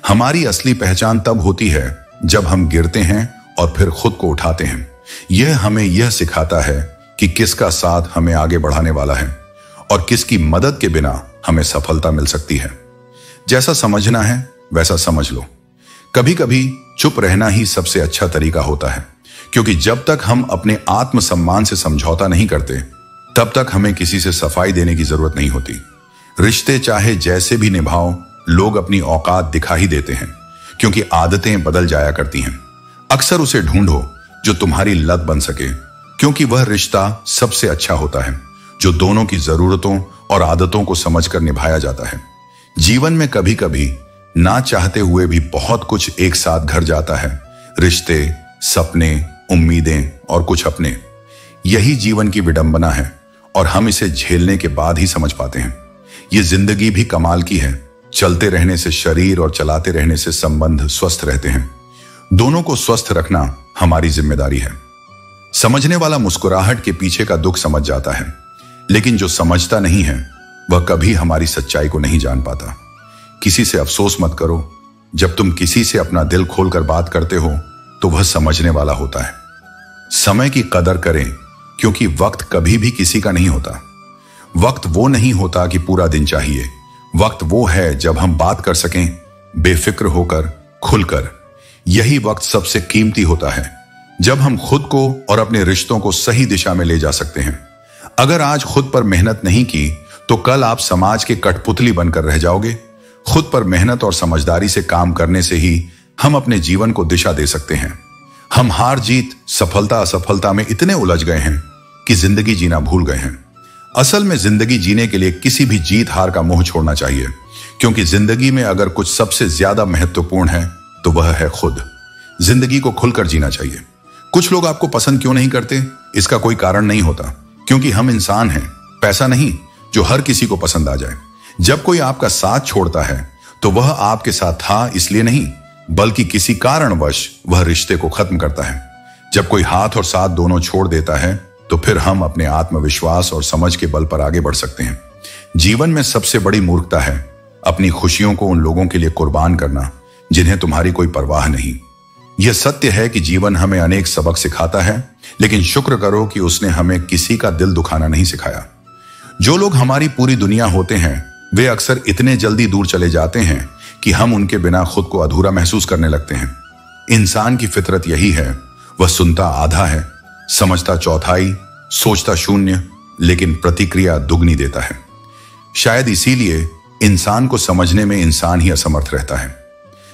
हमारी असली पहचान तब होती है जब हम गिरते हैं और फिर खुद को उठाते हैं। यह हमें यह सिखाता है कि किसका साथ हमें आगे बढ़ाने वाला है और किसकी मदद के बिना हमें सफलता मिल सकती है। जैसा समझना है वैसा समझ लो। कभी कभी चुप रहना ही सबसे अच्छा तरीका होता है, क्योंकि जब तक हम अपने आत्मसम्मान से समझौता नहीं करते तब तक हमें किसी से सफाई देने की जरूरत नहीं होती। रिश्ते चाहे जैसे भी निभाओ, लोग अपनी औकात दिखा ही देते हैं, क्योंकि आदतें बदल जाया करती हैं। अक्सर उसे ढूंढो जो तुम्हारी लत बन सके, क्योंकि वह रिश्ता सबसे अच्छा होता है जो दोनों की जरूरतों और आदतों को समझकर निभाया जाता है। जीवन में कभी कभी ना चाहते हुए भी बहुत कुछ एक साथ घर जाता है, रिश्ते, सपने, उम्मीदें और कुछ अपने। यही जीवन की विडंबना है और हम इसे झेलने के बाद ही समझ पाते हैं। ये जिंदगी भी कमाल की है। चलते रहने से शरीर और चलाते रहने से संबंध स्वस्थ रहते हैं। दोनों को स्वस्थ रखना हमारी जिम्मेदारी है। समझने वाला मुस्कुराहट के पीछे का दुख समझ जाता है, लेकिन जो समझता नहीं है वह कभी हमारी सच्चाई को नहीं जान पाता। किसी से अफसोस मत करो। जब तुम किसी से अपना दिल खोलकर बात करते हो तो वह समझने वाला होता है। समय की कदर करें, क्योंकि वक्त कभी भी किसी का नहीं होता। वक्त वो नहीं होता कि पूरा दिन चाहिए। वक्त वो है जब हम बात कर सकें बेफिक्र होकर, खुलकर। यही वक्त सबसे कीमती होता है, जब हम खुद को और अपने रिश्तों को सही दिशा में ले जा सकते हैं। अगर आज खुद पर मेहनत नहीं की तो कल आप समाज के कठपुतली बनकर रह जाओगे। खुद पर मेहनत और समझदारी से काम करने से ही हम अपने जीवन को दिशा दे सकते हैं। हम हार जीत, सफलता असफलता में इतने उलझ गए हैं कि जिंदगी जीना भूल गए हैं। असल में जिंदगी जीने के लिए किसी भी जीत हार का मोह छोड़ना चाहिए, क्योंकि जिंदगी में अगर कुछ सबसे ज्यादा महत्वपूर्ण है तो वह है खुद। जिंदगी को खुलकर जीना चाहिए। कुछ लोग आपको पसंद क्यों नहीं करते, इसका कोई कारण नहीं होता, क्योंकि हम इंसान हैं, पैसा नहीं जो हर किसी को पसंद आ जाए। जब कोई आपका साथ छोड़ता है तो वह आपके साथ था इसलिए नहीं, बल्कि किसी कारणवश वह रिश्ते को खत्म करता है। जब कोई हाथ और साथ दोनों छोड़ देता है तो फिर हम अपने आत्मविश्वास और समझ के बल पर आगे बढ़ सकते हैं। जीवन में सबसे बड़ी मूर्खता है अपनी खुशियों को उन लोगों के लिए कुर्बान करना जिन्हें तुम्हारी कोई परवाह नहीं। यह सत्य है कि जीवन हमें अनेक सबक सिखाता है, लेकिन शुक्र करो कि उसने हमें किसी का दिल दुखाना नहीं सिखाया। जो लोग हमारी पूरी दुनिया होते हैं वे अक्सर इतने जल्दी दूर चले जाते हैं कि हम उनके बिना खुद को अधूरा महसूस करने लगते हैं। इंसान की फितरत यही है, वह सुनता आधा है, समझता चौथाई, सोचता शून्य, लेकिन प्रतिक्रिया दुगनी देता है। शायद इसीलिए इंसान को समझने में इंसान ही असमर्थ रहता है।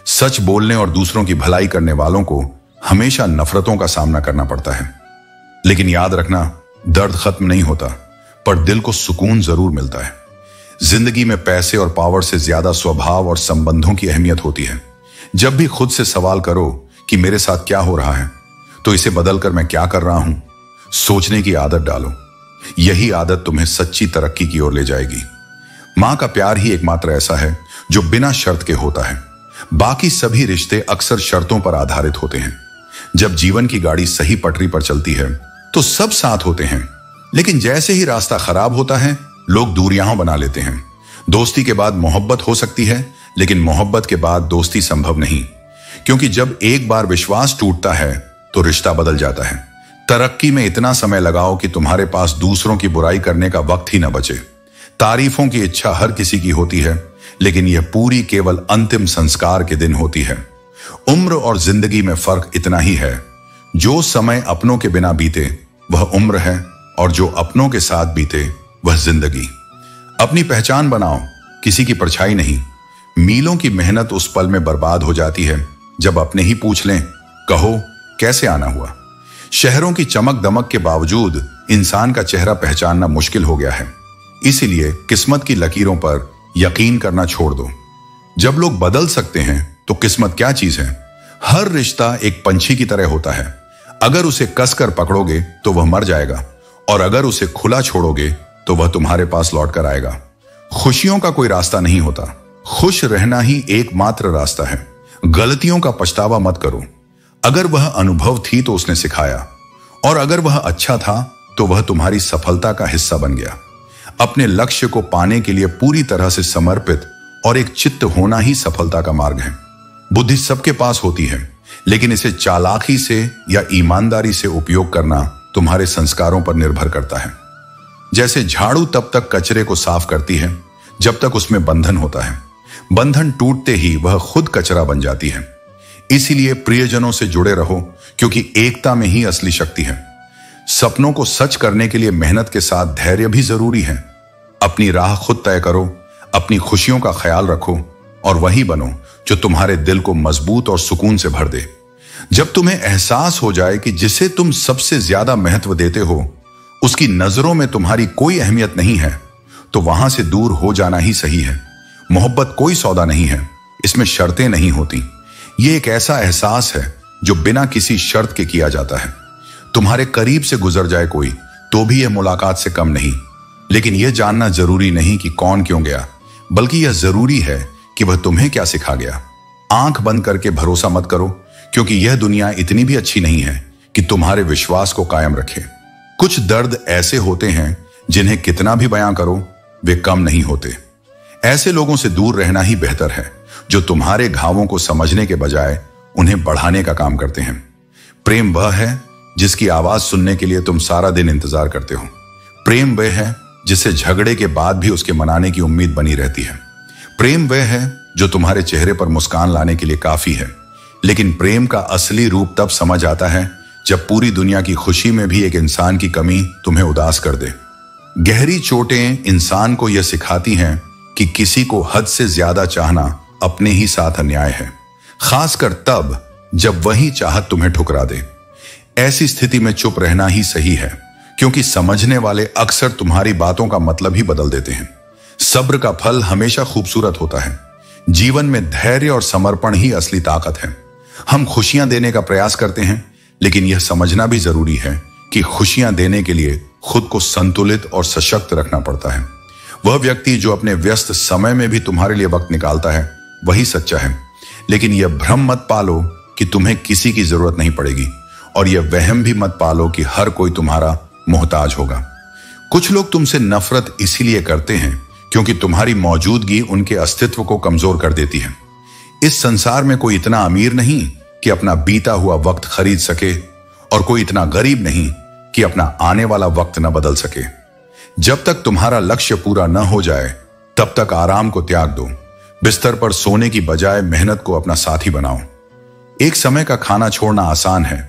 सच बोलने और दूसरों की भलाई करने वालों को हमेशा नफरतों का सामना करना पड़ता है। लेकिन याद रखना, दर्द खत्म नहीं होता, पर दिल को सुकून जरूर मिलता है। जिंदगी में पैसे और पावर से ज्यादा स्वभाव और संबंधों की अहमियत होती है। जब भी खुद से सवाल करो कि मेरे साथ क्या हो रहा है, तो इसे बदलकर मैं क्या कर रहा हूं, सोचने की आदत डालो। यही आदत तुम्हें सच्ची तरक्की की ओर ले जाएगी। मां का प्यार ही एकमात्र ऐसा है जो बिना शर्त के होता है। बाकी सभी रिश्ते अक्सर शर्तों पर आधारित होते हैं। जब जीवन की गाड़ी सही पटरी पर चलती है तो सब साथ होते हैं, लेकिन जैसे ही रास्ता खराब होता है लोग दूरियां बना लेते हैं। दोस्ती के बाद मोहब्बत हो सकती है, लेकिन मोहब्बत के बाद दोस्ती संभव नहीं, क्योंकि जब एक बार विश्वास टूटता है तो रिश्ता बदल जाता है। तरक्की में इतना समय लगाओ कि तुम्हारे पास दूसरों की बुराई करने का वक्त ही न बचे। तारीफों की इच्छा हर किसी की होती है, लेकिन यह पूरी केवल अंतिम संस्कार के दिन होती है। उम्र और जिंदगी में फर्क इतना ही है, जो समय अपनों के बिना बीते वह उम्र है, और जो अपनों के साथ बीते वह जिंदगी। अपनी पहचान बनाओ, किसी की परछाई नहीं। मीलों की मेहनत उस पल में बर्बाद हो जाती है जब अपने ही पूछ लें, कहो कैसे आना हुआ। शहरों की चमक दमक के बावजूद इंसान का चेहरा पहचानना मुश्किल हो गया है। इसीलिए किस्मत की लकीरों पर यकीन करना छोड़ दो। जब लोग बदल सकते हैं तो किस्मत क्या चीज है। हर रिश्ता एक पंछी की तरह होता है। अगर उसे कसकर पकड़ोगे तो वह मर जाएगा, और अगर उसे खुला छोड़ोगे तो वह तुम्हारे पास लौट कर आएगा। खुशियों का कोई रास्ता नहीं होता, खुश रहना ही एकमात्र रास्ता है। गलतियों का पछतावा मत करो। अगर वह अनुभव थी तो उसने सिखाया, और अगर वह अच्छा था तो वह तुम्हारी सफलता का हिस्सा बन गया। अपने लक्ष्य को पाने के लिए पूरी तरह से समर्पित और एक चित्त होना ही सफलता का मार्ग है। बुद्धि सबके पास होती है, लेकिन इसे चालाकी से या ईमानदारी से उपयोग करना तुम्हारे संस्कारों पर निर्भर करता है। जैसे झाड़ू तब तक कचरे को साफ करती है जब तक उसमें बंधन होता है। बंधन टूटते ही वह खुद कचरा बन जाती है। इसीलिए प्रियजनों से जुड़े रहो, क्योंकि एकता में ही असली शक्ति है। सपनों को सच करने के लिए मेहनत के साथ धैर्य भी जरूरी है। अपनी राह खुद तय करो, अपनी खुशियों का ख्याल रखो और वही बनो जो तुम्हारे दिल को मजबूत और सुकून से भर दे। जब तुम्हें एहसास हो जाए कि जिसे तुम सबसे ज्यादा महत्व देते हो उसकी नजरों में तुम्हारी कोई अहमियत नहीं है, तो वहां से दूर हो जाना ही सही है। मोहब्बत कोई सौदा नहीं है, इसमें शर्तें नहीं होती। ये एक ऐसा एहसास है जो बिना किसी शर्त के किया जाता है। तुम्हारे करीब से गुजर जाए कोई तो भी यह मुलाकात से कम नहीं, लेकिन यह जानना जरूरी नहीं कि कौन क्यों गया, बल्कि यह जरूरी है कि वह तुम्हें क्या सिखा गया। आंख बंद करके भरोसा मत करो, क्योंकि यह दुनिया इतनी भी अच्छी नहीं है कि तुम्हारे विश्वास को कायम रखे। कुछ दर्द ऐसे होते हैं जिन्हें कितना भी बयां करो वे कम नहीं होते। ऐसे लोगों से दूर रहना ही बेहतर है जो तुम्हारे घावों को समझने के बजाय उन्हें बढ़ाने का काम करते हैं। प्रेम वह है जिसकी आवाज सुनने के लिए तुम सारा दिन इंतजार करते हो। प्रेम वह है जिसे झगड़े के बाद भी उसके मनाने की उम्मीद बनी रहती है। प्रेम वह है जो तुम्हारे चेहरे पर मुस्कान लाने के लिए काफी है। लेकिन प्रेम का असली रूप तब समझ आता है जब पूरी दुनिया की खुशी में भी एक इंसान की कमी तुम्हें उदास कर दे। गहरी चोटें इंसान को यह सिखाती हैं कि किसी को हद से ज्यादा चाहना अपने ही साथ अन्याय है, खासकर तब जब वही चाहत तुम्हें ठुकरा दे। ऐसी स्थिति में चुप रहना ही सही है, क्योंकि समझने वाले अक्सर तुम्हारी बातों का मतलब ही बदल देते हैं। सब्र का फल हमेशा खूबसूरत होता है। जीवन में धैर्य और समर्पण ही असली ताकत है। हम खुशियां देने का प्रयास करते हैं, लेकिन यह समझना भी जरूरी है कि खुशियां देने के लिए खुद को संतुलित और सशक्त रखना पड़ता है। वह व्यक्ति जो अपने व्यस्त समय में भी तुम्हारे लिए वक्त निकालता है वही सच्चा है। लेकिन यह भ्रम मत पालो कि तुम्हें किसी की जरूरत नहीं पड़ेगी, और यह वहम भी मत पालो कि हर कोई तुम्हारा मोहताज होगा। कुछ लोग तुमसे नफरत इसीलिए करते हैं क्योंकि तुम्हारी मौजूदगी उनके अस्तित्व को कमजोर कर देती है। इस संसार में कोई इतना अमीर नहीं कि अपना बीता हुआ वक्त खरीद सके, और कोई इतना गरीब नहीं कि अपना आने वाला वक्त न बदल सके। जब तक तुम्हारा लक्ष्य पूरा न हो जाए तब तक आराम को त्याग दो। बिस्तर पर सोने की बजाय मेहनत को अपना साथी बनाओ। एक समय का खाना छोड़ना आसान है,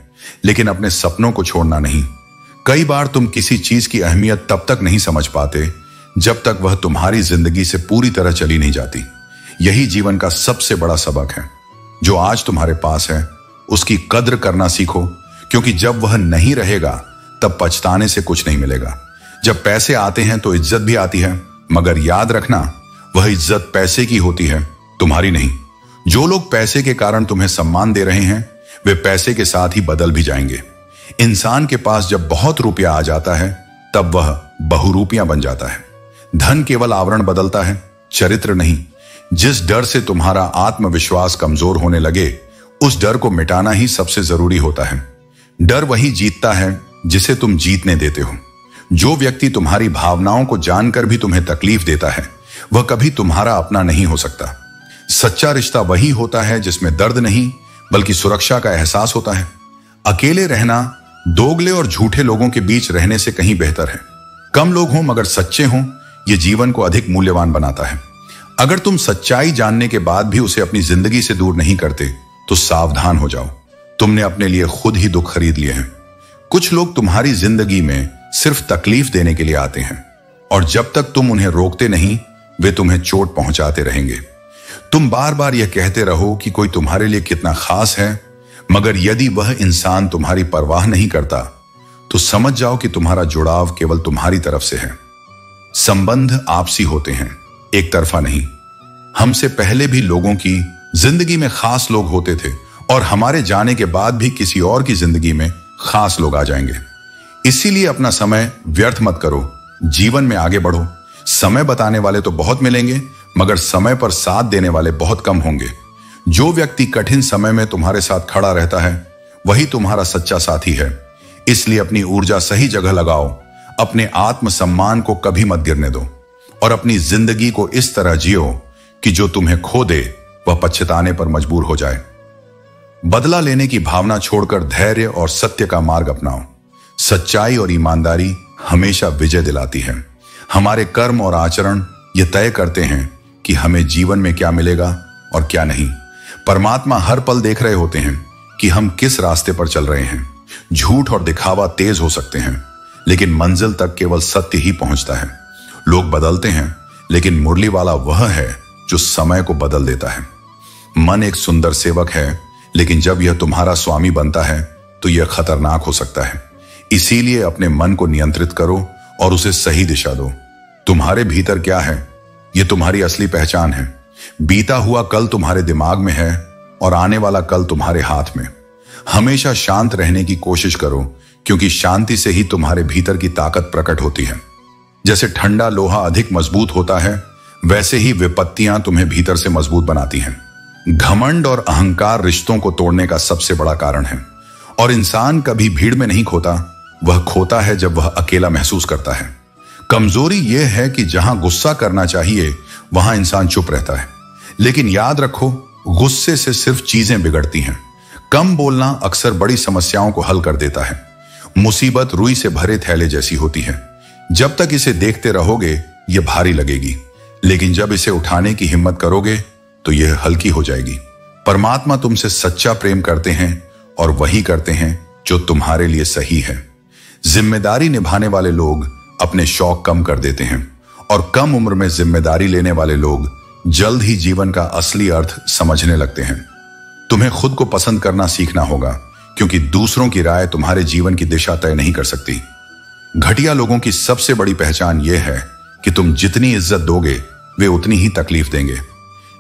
लेकिन अपने सपनों को छोड़ना नहीं। कई बार तुम किसी चीज की अहमियत तब तक नहीं समझ पाते जब तक वह तुम्हारी जिंदगी से पूरी तरह चली नहीं जाती। यही जीवन का सबसे बड़ा सबक है। जो आज तुम्हारे पास है उसकी कद्र करना सीखो, क्योंकि जब वह नहीं रहेगा तब पछताने से कुछ नहीं मिलेगा। जब पैसे आते हैं तो इज्जत भी आती है, मगर याद रखना वह इज्जत पैसे की होती है, तुम्हारी नहीं। जो लोग पैसे के कारण तुम्हें सम्मान दे रहे हैं वे पैसे के साथ ही बदल भी जाएंगे। इंसान के पास जब बहुत रुपया आ जाता है तब वह बहुरूपियां बन जाता है। धन केवल आवरण बदलता है, चरित्र नहीं। जिस डर से तुम्हारा आत्मविश्वास कमजोर होने लगे उस डर को मिटाना ही सबसे जरूरी होता है। डर वही जीतता है जिसे तुम जीतने देते हो। जो व्यक्ति तुम्हारी भावनाओं को जानकर भी तुम्हें तकलीफ देता है वह कभी तुम्हारा अपना नहीं हो सकता। सच्चा रिश्ता वही होता है जिसमें दर्द नहीं बल्कि सुरक्षा का एहसास होता है। अकेले रहना दोगले और झूठे लोगों के बीच रहने से कहीं बेहतर है। कम लोग हों मगर सच्चे हों, यह जीवन को अधिक मूल्यवान बनाता है। अगर तुम सच्चाई जानने के बाद भी उसे अपनी जिंदगी से दूर नहीं करते तो सावधान हो जाओ, तुमने अपने लिए खुद ही दुख खरीद लिए हैं। कुछ लोग तुम्हारी जिंदगी में सिर्फ तकलीफ देने के लिए आते हैं, और जब तक तुम उन्हें रोकते नहीं वे तुम्हें चोट पहुंचाते रहेंगे। तुम बार बार यह कहते रहो कि कोई तुम्हारे लिए कितना खास है, मगर यदि वह इंसान तुम्हारी परवाह नहीं करता तो समझ जाओ कि तुम्हारा जुड़ाव केवल तुम्हारी तरफ से है। संबंध आपसी होते हैं, एक तरफा नहीं। हमसे पहले भी लोगों की जिंदगी में खास लोग होते थे, और हमारे जाने के बाद भी किसी और की जिंदगी में खास लोग आ जाएंगे। इसीलिए अपना समय व्यर्थ मत करो, जीवन में आगे बढ़ो। समय बताने वाले तो बहुत मिलेंगे, मगर समय पर साथ देने वाले बहुत कम होंगे। जो व्यक्ति कठिन समय में तुम्हारे साथ खड़ा रहता है वही तुम्हारा सच्चा साथी है। इसलिए अपनी ऊर्जा सही जगह लगाओ, अपने आत्मसम्मान को कभी मत गिरने दो, और अपनी जिंदगी को इस तरह जियो कि जो तुम्हें खो दे वह पछताने पर मजबूर हो जाए। बदला लेने की भावना छोड़कर धैर्य और सत्य का मार्ग अपनाओ। सच्चाई और ईमानदारी हमेशा विजय दिलाती है। हमारे कर्म और आचरण ये तय करते हैं कि हमें जीवन में क्या मिलेगा और क्या नहीं। परमात्मा हर पल देख रहे होते हैं कि हम किस रास्ते पर चल रहे हैं। झूठ और दिखावा तेज हो सकते हैं, लेकिन मंजिल तक केवल सत्य ही पहुंचता है। लोग बदलते हैं, लेकिन मुरली वाला वह है जो समय को बदल देता है। मन एक सुंदर सेवक है, लेकिन जब यह तुम्हारा स्वामी बनता है तो यह खतरनाक हो सकता है। इसीलिए अपने मन को नियंत्रित करो और उसे सही दिशा दो। तुम्हारे भीतर क्या है, यह तुम्हारी असली पहचान है। बीता हुआ कल तुम्हारे दिमाग में है और आने वाला कल तुम्हारे हाथ में। हमेशा शांत रहने की कोशिश करो, क्योंकि शांति से ही तुम्हारे भीतर की ताकत प्रकट होती है। जैसे ठंडा लोहा अधिक मजबूत होता है, वैसे ही विपत्तियां तुम्हें भीतर से मजबूत बनाती हैं। घमंड और अहंकार रिश्तों को तोड़ने का सबसे बड़ा कारण है, और इंसान कभी भीड़ में नहीं खोता, वह खोता है जब वह अकेला महसूस करता है। कमजोरी यह है कि जहां गुस्सा करना चाहिए वहां इंसान चुप रहता है। लेकिन याद रखो, गुस्से से सिर्फ चीजें बिगड़ती हैं। कम बोलना अक्सर बड़ी समस्याओं को हल कर देता है। मुसीबत रुई से भरे थैले जैसी होती है। जब तक इसे देखते रहोगे यह भारी लगेगी, लेकिन जब इसे उठाने की हिम्मत करोगे तो यह हल्की हो जाएगी। परमात्मा तुमसे सच्चा प्रेम करते हैं और वही करते हैं जो तुम्हारे लिए सही है। जिम्मेदारी निभाने वाले लोग अपने शौक कम कर देते हैं, और कम उम्र में जिम्मेदारी लेने वाले लोग जल्द ही जीवन का असली अर्थ समझने लगते हैं। तुम्हें खुद को पसंद करना सीखना होगा, क्योंकि दूसरों की राय तुम्हारे जीवन की दिशा तय नहीं कर सकती। घटिया लोगों की सबसे बड़ी पहचान यह है कि तुम जितनी इज्जत दोगे वे उतनी ही तकलीफ देंगे,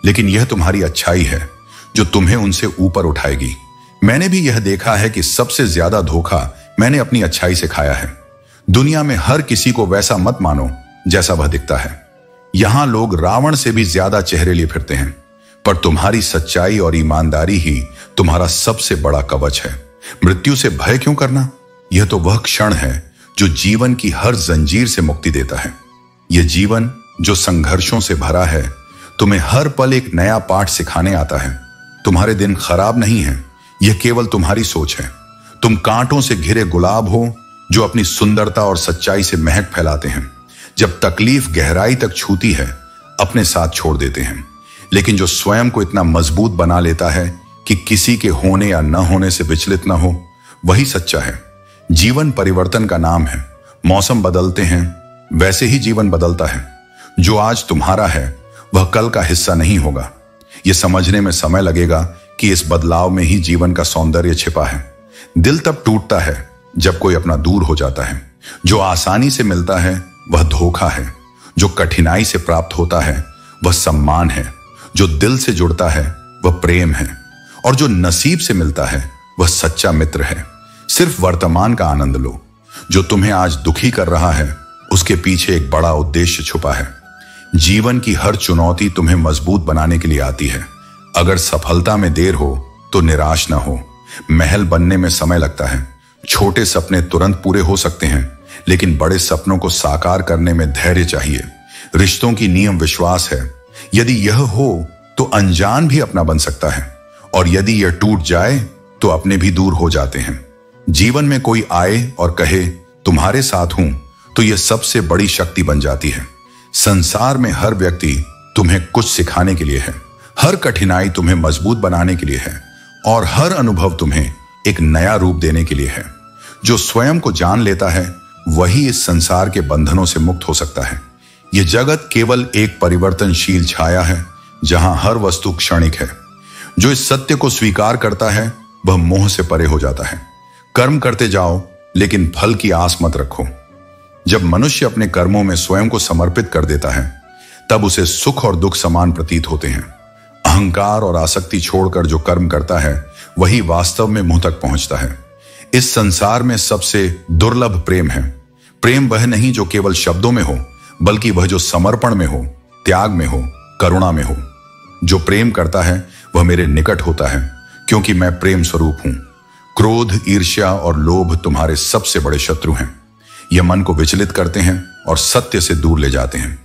लेकिन यह तुम्हारी अच्छाई है जो तुम्हें उनसे ऊपर उठाएगी। मैंने भी यह देखा है कि सबसे ज्यादा धोखा मैंने अपनी अच्छाई से खाया है। दुनिया में हर किसी को वैसा मत मानो जैसा वह दिखता है। यहां लोग रावण से भी ज्यादा चेहरे लिए फिरते हैं, पर तुम्हारी सच्चाई और ईमानदारी ही तुम्हारा सबसे बड़ा कवच है। मृत्यु से भय क्यों करना? यह तो वह क्षण है जो जीवन की हर जंजीर से मुक्ति देता है। यह जीवन जो संघर्षों से भरा है, तुम्हें हर पल एक नया पाठ सिखाने आता है। तुम्हारे दिन खराब नहीं है, यह केवल तुम्हारी सोच है। तुम कांटों से घिरे गुलाब हो जो अपनी सुंदरता और सच्चाई से महक फैलाते हैं। जब तकलीफ गहराई तक छूती है, अपने साथ छोड़ देते हैं, लेकिन जो स्वयं को इतना मजबूत बना लेता है कि किसी के होने या न होने से विचलित न हो, वही सच्चा है। जीवन परिवर्तन का नाम है। मौसम बदलते हैं, वैसे ही जीवन बदलता है। जो आज तुम्हारा है वह कल का हिस्सा नहीं होगा। यह समझने में समय लगेगा कि इस बदलाव में ही जीवन का सौंदर्य छिपा है। दिल तब टूटता है जब कोई अपना दूर हो जाता है। जो आसानी से मिलता है वह धोखा है, जो कठिनाई से प्राप्त होता है वह सम्मान है, जो दिल से जुड़ता है वह प्रेम है, और जो नसीब से मिलता है वह सच्चा मित्र है। सिर्फ वर्तमान का आनंद लो। जो तुम्हें आज दुखी कर रहा है उसके पीछे एक बड़ा उद्देश्य छुपा है। जीवन की हर चुनौती तुम्हें मजबूत बनाने के लिए आती है। अगर सफलता में देर हो तो निराश न हो। महल बनने में समय लगता है। छोटे सपने तुरंत पूरे हो सकते हैं, लेकिन बड़े सपनों को साकार करने में धैर्य चाहिए। रिश्तों की नियम विश्वास है। यदि यह हो तो अनजान भी अपना बन सकता है, और यदि यह टूट जाए तो अपने भी दूर हो जाते हैं। जीवन में कोई आए और कहे तुम्हारे साथ हूं, तो यह सबसे बड़ी शक्ति बन जाती है। संसार में हर व्यक्ति तुम्हें कुछ सिखाने के लिए है। हर कठिनाई तुम्हें मजबूत बनाने के लिए है, और हर अनुभव तुम्हें एक नया रूप देने के लिए है। जो स्वयं को जान लेता है वही इस संसार के बंधनों से मुक्त हो सकता है। यह जगत केवल एक परिवर्तनशील छाया है जहां हर वस्तु क्षणिक है। जो इस सत्य को स्वीकार करता है वह मोह से परे हो जाता है। कर्म करते जाओ, लेकिन फल की आस मत रखो। जब मनुष्य अपने कर्मों में स्वयं को समर्पित कर देता है, तब उसे सुख और दुख समान प्रतीत होते हैं। अहंकार और आसक्ति छोड़कर जो कर्म करता है वही वास्तव में मुंह तक पहुंचता है। इस संसार में सबसे दुर्लभ प्रेम है। प्रेम वह नहीं जो केवल शब्दों में हो, बल्कि वह जो समर्पण में हो, त्याग में हो, करुणा में हो। जो प्रेम करता है वह मेरे निकट होता है, क्योंकि मैं प्रेम स्वरूप हूं। क्रोध, ईर्ष्या और लोभ तुम्हारे सबसे बड़े शत्रु हैं। यह मन को विचलित करते हैं और सत्य से दूर ले जाते हैं।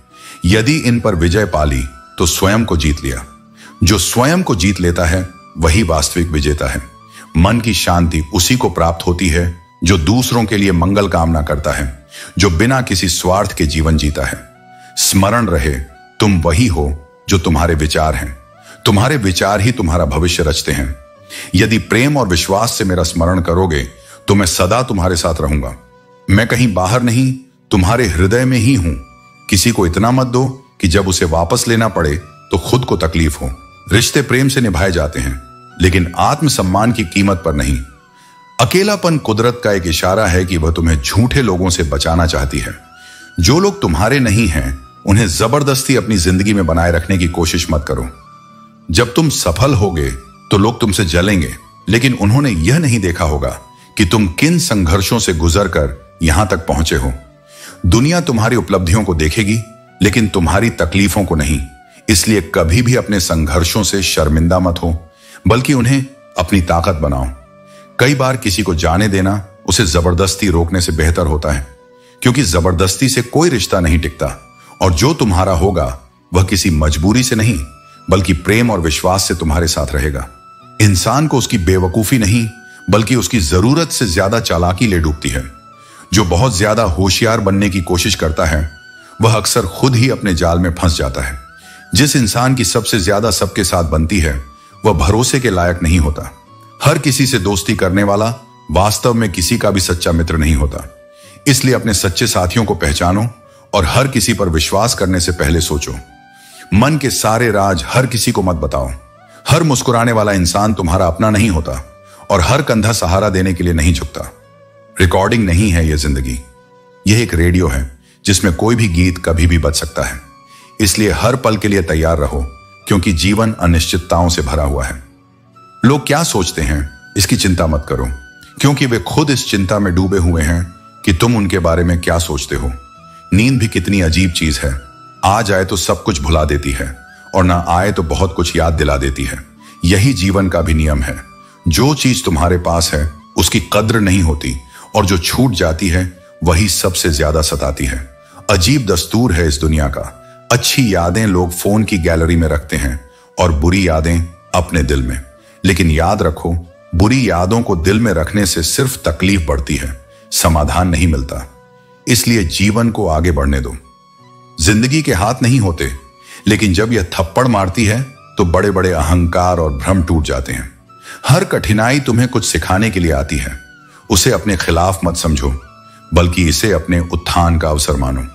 यदि इन पर विजय पाली तो स्वयं को जीत लिया। जो स्वयं को जीत लेता है वही वास्तविक विजेता है। मन की शांति उसी को प्राप्त होती है जो दूसरों के लिए मंगल कामना करता है, जो बिना किसी स्वार्थ के जीवन जीता है। स्मरण रहे, तुम वही हो जो तुम्हारे विचार हैं। तुम्हारे विचार ही तुम्हारा भविष्य रचते हैं। यदि प्रेम और विश्वास से मेरा स्मरण करोगे तो मैं सदा तुम्हारे साथ रहूंगा। मैं कहीं बाहर नहीं, तुम्हारे हृदय में ही हूं। किसी को इतना मत दो कि जब उसे वापस लेना पड़े तो खुद को तकलीफ हो। रिश्ते प्रेम से निभाए जाते हैं, लेकिन आत्मसम्मान की कीमत पर नहीं। अकेलापन कुदरत का एक इशारा है कि वह तुम्हें झूठे लोगों से बचाना चाहती है। जो लोग तुम्हारे नहीं हैं, उन्हें जबरदस्ती अपनी जिंदगी में बनाए रखने की कोशिश मत करो। जब तुम सफल होगे तो लोग तुमसे जलेंगे, लेकिन उन्होंने यह नहीं देखा होगा कि तुम किन संघर्षों से गुजरकर यहां तक पहुंचे हो। दुनिया तुम्हारी उपलब्धियों को देखेगी, लेकिन तुम्हारी तकलीफों को नहीं। इसलिए कभी भी अपने संघर्षों से शर्मिंदा मत हो, बल्कि उन्हें अपनी ताकत बनाओ। कई बार किसी को जाने देना उसे जबरदस्ती रोकने से बेहतर होता है, क्योंकि जबरदस्ती से कोई रिश्ता नहीं टिकता, और जो तुम्हारा होगा वह किसी मजबूरी से नहीं, बल्कि प्रेम और विश्वास से तुम्हारे साथ रहेगा। इंसान को उसकी बेवकूफी नहीं, बल्कि उसकी जरूरत से ज्यादा चालाकी ले डूबती है। जो बहुत ज्यादा होशियार बनने की कोशिश करता है, वह अक्सर खुद ही अपने जाल में फंस जाता है। जिस इंसान की सबसे ज्यादा सबके साथ बनती है, वह भरोसे के लायक नहीं होता। हर किसी से दोस्ती करने वाला वास्तव में किसी का भी सच्चा मित्र नहीं होता। इसलिए अपने सच्चे साथियों को पहचानो और हर किसी पर विश्वास करने से पहले सोचो। मन के सारे राज हर किसी को मत बताओ। हर मुस्कुराने वाला इंसान तुम्हारा अपना नहीं होता, और हर कंधा सहारा देने के लिए नहीं झुकता। रिकॉर्डिंग नहीं है यह जिंदगी, यह एक रेडियो है जिसमें कोई भी गीत कभी भी बज सकता है। इसलिए हर पल के लिए तैयार रहो, क्योंकि जीवन अनिश्चितताओं से भरा हुआ है। लोग क्या सोचते हैं इसकी चिंता मत करो, क्योंकि वे खुद इस चिंता में डूबे हुए हैं कि तुम उनके बारे में क्या सोचते हो। नींद भी कितनी अजीब चीज है। आ जाए तो सब कुछ भुला देती है, और ना आए तो बहुत कुछ याद दिला देती है। यही जीवन का भी नियम है। जो चीज तुम्हारे पास है उसकी कद्र नहीं होती, और जो छूट जाती है वही सबसे ज्यादा सताती है। अजीब दस्तूर है इस दुनिया का। अच्छी यादें लोग फोन की गैलरी में रखते हैं और बुरी यादें अपने दिल में। लेकिन याद रखो, बुरी यादों को दिल में रखने से सिर्फ तकलीफ बढ़ती है, समाधान नहीं मिलता। इसलिए जीवन को आगे बढ़ने दो। जिंदगी के हाथ नहीं होते, लेकिन जब यह थप्पड़ मारती है तो बड़े बड़े अहंकार और भ्रम टूट जाते हैं। हर कठिनाई तुम्हें कुछ सिखाने के लिए आती है। उसे अपने खिलाफ मत समझो, बल्कि इसे अपने उत्थान का अवसर मानो।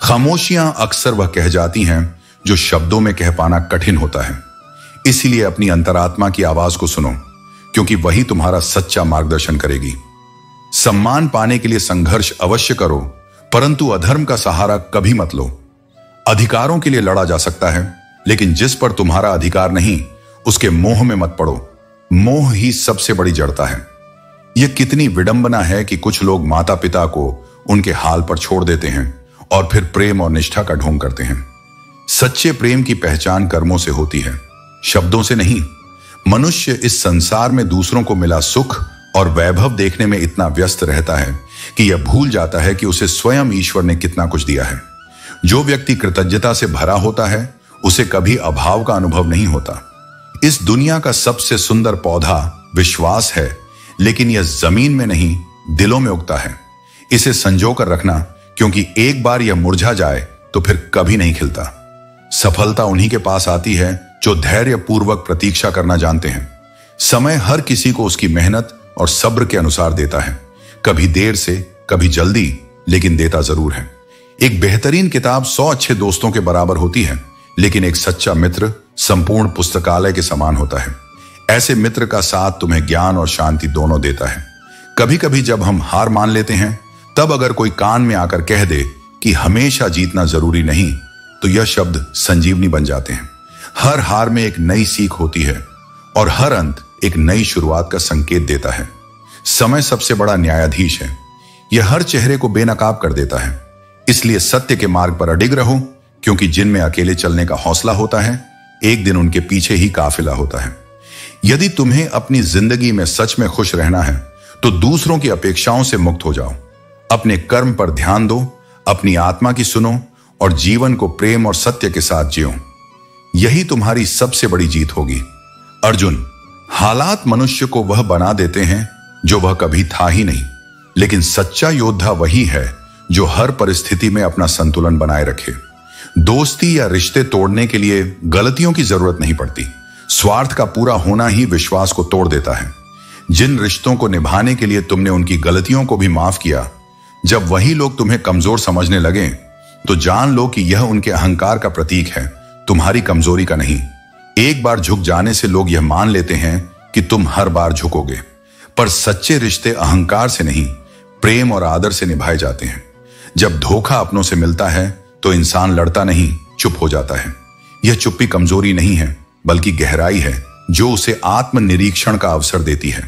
खामोशियां अक्सर वह कह जाती हैं जो शब्दों में कह पाना कठिन होता है। इसीलिए अपनी अंतरात्मा की आवाज को सुनो, क्योंकि वही तुम्हारा सच्चा मार्गदर्शन करेगी। सम्मान पाने के लिए संघर्ष अवश्य करो, परंतु अधर्म का सहारा कभी मत लो। अधिकारों के लिए लड़ा जा सकता है, लेकिन जिस पर तुम्हारा अधिकार नहीं, उसके मोह में मत पड़ो। मोह ही सबसे बड़ी जड़ता है। यह कितनी विडंबना है कि कुछ लोग माता पिता को उनके हाल पर छोड़ देते हैं और फिर प्रेम और निष्ठा का ढोंग करते हैं। सच्चे प्रेम की पहचान कर्मों से होती है, शब्दों से नहीं। मनुष्य इस संसार में दूसरों को मिला सुख और वैभव देखने में इतना व्यस्त रहता है कि यह भूल जाता है कि उसे स्वयं ईश्वर ने कितना कुछ दिया है। जो व्यक्ति कृतज्ञता से भरा होता है, उसे कभी अभाव का अनुभव नहीं होता। इस दुनिया का सबसे सुंदर पौधा विश्वास है, लेकिन यह जमीन में नहीं, दिलों में उगता है। इसे संजो कर रखना, क्योंकि एक बार यह मुरझा जाए तो फिर कभी नहीं खिलता। सफलता उन्हीं के पास आती है जो धैर्य पूर्वक प्रतीक्षा करना जानते हैं। समय हर किसी को उसकी मेहनत और सब्र के अनुसार देता है, कभी देर से, कभी जल्दी, लेकिन देता जरूर है। एक बेहतरीन किताब 100 अच्छे दोस्तों के बराबर होती है, लेकिन एक सच्चा मित्र संपूर्ण पुस्तकालय के समान होता है। ऐसे मित्र का साथ तुम्हें ज्ञान और शांति दोनों देता है। कभी कभी जब हम हार मान लेते हैं, तब अगर कोई कान में आकर कह दे कि हमेशा जीतना जरूरी नहीं, तो यह शब्द संजीवनी बन जाते हैं। हर हार में एक नई सीख होती है, और हर अंत एक नई शुरुआत का संकेत देता है। समय सबसे बड़ा न्यायाधीश है। यह हर चेहरे को बेनकाब कर देता है। इसलिए सत्य के मार्ग पर अडिग रहो, क्योंकि जिनमें अकेले चलने का हौसला होता है, एक दिन उनके पीछे ही काफिला होता है। यदि तुम्हें अपनी जिंदगी में सच में खुश रहना है, तो दूसरों की अपेक्षाओं से मुक्त हो जाओ। अपने कर्म पर ध्यान दो, अपनी आत्मा की सुनो, और जीवन को प्रेम और सत्य के साथ जियो। यही तुम्हारी सबसे बड़ी जीत होगी। अर्जुन, हालात मनुष्य को वह बना देते हैं जो वह कभी था ही नहीं, लेकिन सच्चा योद्धा वही है जो हर परिस्थिति में अपना संतुलन बनाए रखे। दोस्ती या रिश्ते तोड़ने के लिए गलतियों की जरूरत नहीं पड़ती। स्वार्थ का पूरा होना ही विश्वास को तोड़ देता है। जिन रिश्तों को निभाने के लिए तुमने उनकी गलतियों को भी माफ किया, जब वही लोग तुम्हें कमजोर समझने लगे तो जान लो कि यह उनके अहंकार का प्रतीक है, तुम्हारी कमजोरी का नहीं। एक बार झुक जाने से लोग यह मान लेते हैं कि तुम हर बार झुकोगे, पर सच्चे रिश्ते अहंकार से नहीं, प्रेम और आदर से निभाए जाते हैं। जब धोखा अपनों से मिलता है तो इंसान लड़ता नहीं, चुप हो जाता है। यह चुप्पी कमजोरी नहीं है, बल्कि गहराई है जो उसे आत्मनिरीक्षण का अवसर देती है।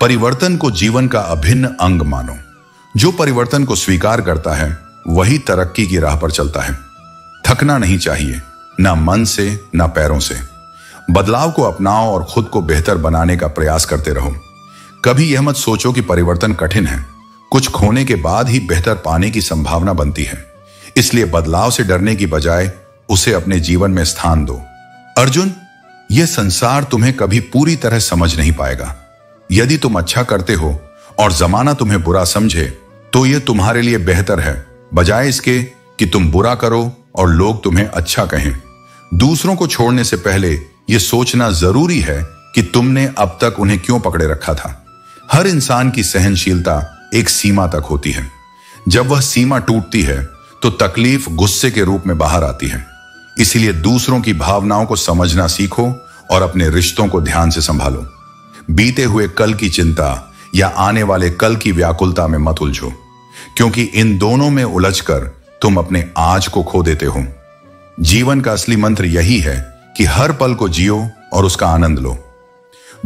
परिवर्तन को जीवन का अभिन्न अंग मानो। जो परिवर्तन को स्वीकार करता है वही तरक्की की राह पर चलता है। थकना नहीं चाहिए, ना मन से ना पैरों से। बदलाव को अपनाओ और खुद को बेहतर बनाने का प्रयास करते रहो। कभी यह मत सोचो कि परिवर्तन कठिन है। कुछ खोने के बाद ही बेहतर पाने की संभावना बनती है। इसलिए बदलाव से डरने की बजाय उसे अपने जीवन में स्थान दो। अर्जुन, यह संसार तुम्हें कभी पूरी तरह समझ नहीं पाएगा। यदि तुम अच्छा करते हो और जमाना तुम्हें बुरा समझे तो यह तुम्हारे लिए बेहतर है, बजाय इसके कि तुम बुरा करो और लोग तुम्हें अच्छा कहें। दूसरों को छोड़ने से पहले यह सोचना जरूरी है कि तुमने अब तक उन्हें क्यों पकड़े रखा था। हर इंसान की सहनशीलता एक सीमा तक होती है। जब वह सीमा टूटती है तो तकलीफ गुस्से के रूप में बाहर आती है। इसीलिए दूसरों की भावनाओं को समझना सीखो और अपने रिश्तों को ध्यान से संभालो। बीते हुए कल की चिंता या आने वाले कल की व्याकुलता में मत उलझो, क्योंकि इन दोनों में उलझकर तुम अपने आज को खो देते हो। जीवन का असली मंत्र यही है कि हर पल को जियो और उसका आनंद लो।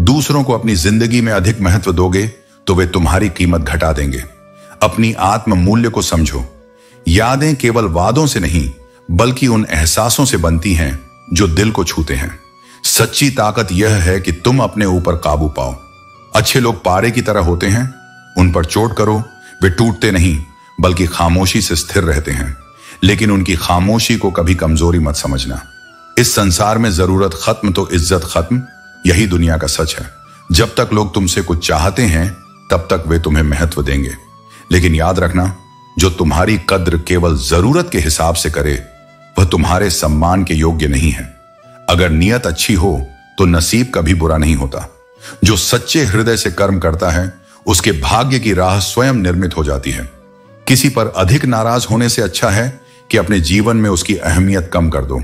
दूसरों को अपनी जिंदगी में अधिक महत्व दोगे तो वे तुम्हारी कीमत घटा देंगे। अपनी आत्म मूल्य को समझो। यादें केवल वादों से नहीं, बल्कि उन एहसासों से बनती हैं जो दिल को छूते हैं। सच्ची ताकत यह है कि तुम अपने ऊपर काबू पाओ। अच्छे लोग पारे की तरह होते हैं, उन पर चोट करो, वे टूटते नहीं बल्कि खामोशी से स्थिर रहते हैं। लेकिन उनकी खामोशी को कभी कमजोरी मत समझना। इस संसार में जरूरत खत्म तो इज्जत खत्म, यही दुनिया का सच है। जब तक लोग तुमसे कुछ चाहते हैं तब तक वे तुम्हें महत्व देंगे, लेकिन याद रखना, जो तुम्हारी कद्र केवल जरूरत के हिसाब से करे वह तुम्हारे सम्मान के योग्य नहीं है। अगर नियत अच्छी हो तो नसीब कभी बुरा नहीं होता। जो सच्चे हृदय से कर्म करता है उसके भाग्य की राह स्वयं निर्मित हो जाती है। किसी पर अधिक नाराज होने से अच्छा है कि अपने जीवन में उसकी अहमियत कम कर दो,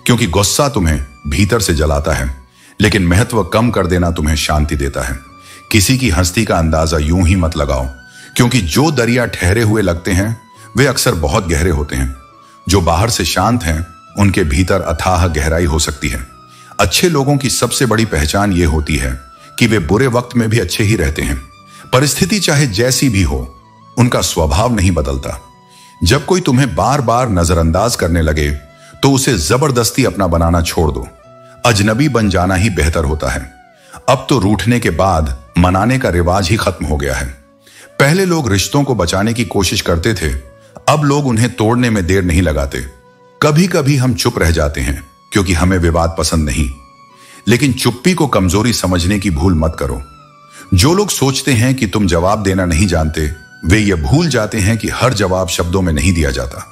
क्योंकि गुस्सा तुम्हें भीतर से जलाता है, लेकिन महत्व कम कर देना तुम्हें शांति देता है। किसी की हस्ती का अंदाजा यूं ही मत लगाओ, क्योंकि जो दरिया ठहरे हुए लगते हैं वे अक्सर बहुत गहरे होते हैं। जो बाहर से शांत हैं उनके भीतर अथाह गहराई हो सकती है। अच्छे लोगों की सबसे बड़ी पहचान यह होती है कि वे बुरे वक्त में भी अच्छे ही रहते हैं। परिस्थिति चाहे जैसी भी हो, उनका स्वभाव नहीं बदलता। जब कोई तुम्हें बार बार नजरअंदाज करने लगे तो उसे जबरदस्ती अपना बनाना छोड़ दो। अजनबी बन जाना ही बेहतर होता है। अब तो रूठने के बाद मनाने का रिवाज ही खत्म हो गया है। पहले लोग रिश्तों को बचाने की कोशिश करते थे, अब लोग उन्हें तोड़ने में देर नहीं लगाते। कभी कभी हम चुप रह जाते हैं क्योंकि हमें विवाद पसंद नहीं, लेकिन चुप्पी को कमजोरी समझने की भूल मत करो। जो लोग सोचते हैं कि तुम जवाब देना नहीं जानते, वे ये भूल जाते हैं कि हर जवाब शब्दों में नहीं दिया जाता।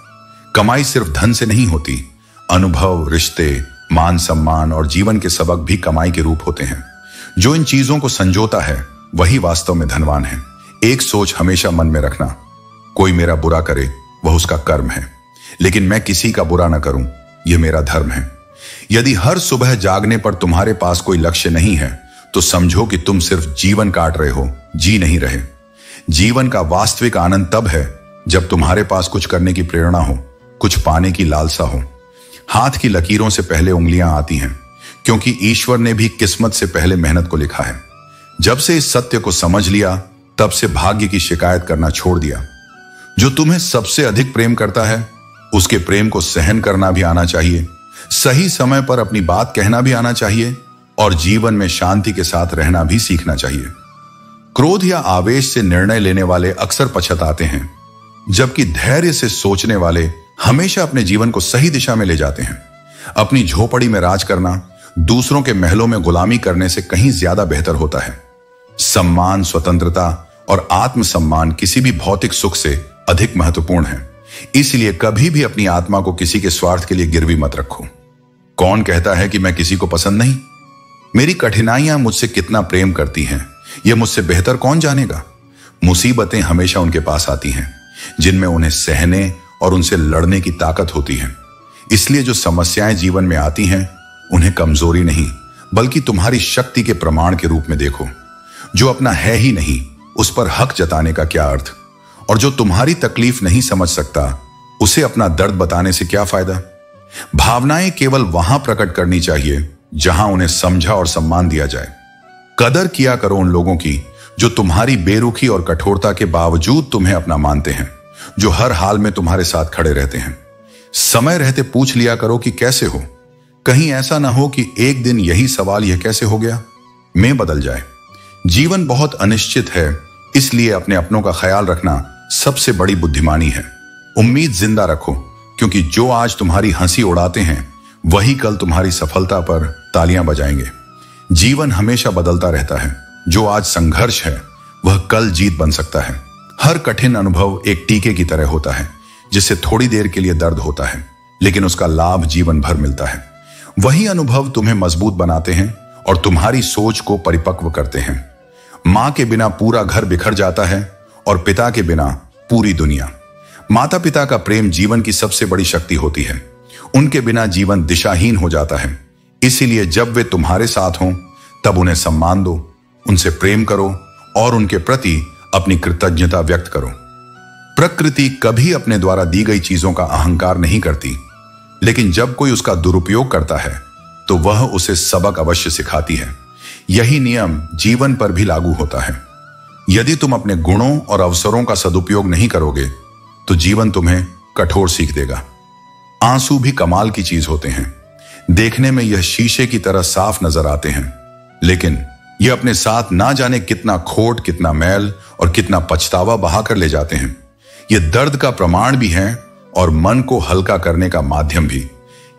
कमाई सिर्फ धन से नहीं होती, अनुभव, रिश्ते, मान सम्मान और जीवन के सबक भी कमाई के रूप होते हैं। जो इन चीजों को संजोता है वही वास्तव में धनवान है। एक सोच हमेशा मन में रखना, कोई मेरा बुरा करे वह उसका कर्म है, लेकिन मैं किसी का बुरा ना करूं यह मेरा धर्म है। यदि हर सुबह जागने पर तुम्हारे पास कोई लक्ष्य नहीं है तो समझो कि तुम सिर्फ जीवन काट रहे हो, जी नहीं रहे। जीवन का वास्तविक आनंद तब है जब तुम्हारे पास कुछ करने की प्रेरणा हो, कुछ पाने की लालसा हो। हाथ की लकीरों से पहले उंगलियां आती हैं, क्योंकि ईश्वर ने भी किस्मत से पहले मेहनत को लिखा है। जब से इस सत्य को समझ लिया तब से भाग्य की शिकायत करना छोड़ दिया। जो तुम्हें सबसे अधिक प्रेम करता है उसके प्रेम को सहन करना भी आना चाहिए, सही समय पर अपनी बात कहना भी आना चाहिए और जीवन में शांति के साथ रहना भी सीखना चाहिए। क्रोध या आवेश से निर्णय लेने वाले अक्सर पछताते हैं, जबकि धैर्य से सोचने वाले हमेशा अपने जीवन को सही दिशा में ले जाते हैं। अपनी झोपड़ी में राज करना दूसरों के महलों में गुलामी करने से कहीं ज्यादा बेहतर होता है। सम्मान, स्वतंत्रता और आत्मसम्मान किसी भी भौतिक सुख से अधिक महत्वपूर्ण है। इसलिए कभी भी अपनी आत्मा को किसी के स्वार्थ के लिए गिरवी मत रखो। कौन कहता है कि मैं किसी को पसंद नहीं? मेरी कठिनाइयां मुझसे कितना प्रेम करती हैं, यह मुझसे बेहतर कौन जानेगा? मुसीबतें हमेशा उनके पास आती हैं जिनमें उन्हें सहने और उनसे लड़ने की ताकत होती है। इसलिए जो समस्याएं जीवन में आती हैं उन्हें कमजोरी नहीं बल्कि तुम्हारी शक्ति के प्रमाण के रूप में देखो। जो अपना है ही नहीं उस पर हक जताने का क्या अर्थ? और जो तुम्हारी तकलीफ नहीं समझ सकता उसे अपना दर्द बताने से क्या फायदा? भावनाएं केवल वहां प्रकट करनी चाहिए जहां उन्हें समझा और सम्मान दिया जाए। कदर किया करो उन लोगों की जो तुम्हारी बेरुखी और कठोरता के बावजूद तुम्हें अपना मानते हैं, जो हर हाल में तुम्हारे साथ खड़े रहते हैं। समय रहते पूछ लिया करो कि कैसे हो। कहीं ऐसा ना हो कि एक दिन यही सवाल यह कैसे हो गया में बदल जाए। जीवन बहुत अनिश्चित है, इसलिए अपने अपनों का ख्याल रखना सबसे बड़ी बुद्धिमानी है। उम्मीद जिंदा रखो, क्योंकि जो आज तुम्हारी हंसी उड़ाते हैं वही कल तुम्हारी सफलता पर तालियां बजाएंगे। जीवन हमेशा बदलता रहता है। जो आज संघर्ष है वह कल जीत बन सकता है। हर कठिन अनुभव एक टीके की तरह होता है, जिससे थोड़ी देर के लिए दर्द होता है, लेकिन उसका लाभ जीवन भर मिलता है। वही अनुभव तुम्हें मजबूत बनाते हैं और तुम्हारी सोच को परिपक्व करते हैं। मां के बिना पूरा घर बिखर जाता है और पिता के बिना पूरी दुनिया। माता पिता का प्रेम जीवन की सबसे बड़ी शक्ति होती है। उनके बिना जीवन दिशाहीन हो जाता है। इसीलिए जब वे तुम्हारे साथ हों तब उन्हें सम्मान दो, उनसे प्रेम करो और उनके प्रति अपनी कृतज्ञता व्यक्त करो। प्रकृति कभी अपने द्वारा दी गई चीजों का अहंकार नहीं करती, लेकिन जब कोई उसका दुरुपयोग करता है तो वह उसे सबक अवश्य सिखाती है। यही नियम जीवन पर भी लागू होता है। यदि तुम अपने गुणों और अवसरों का सदुपयोग नहीं करोगे तो जीवन तुम्हें कठोर सीख देगा। आंसू भी कमाल की चीज होते हैं। देखने में यह शीशे की तरह साफ नजर आते हैं, लेकिन यह अपने साथ ना जाने कितना खोट, कितना मैल और कितना पछतावा बहा कर ले जाते हैं। यह दर्द का प्रमाण भी है और मन को हल्का करने का माध्यम भी।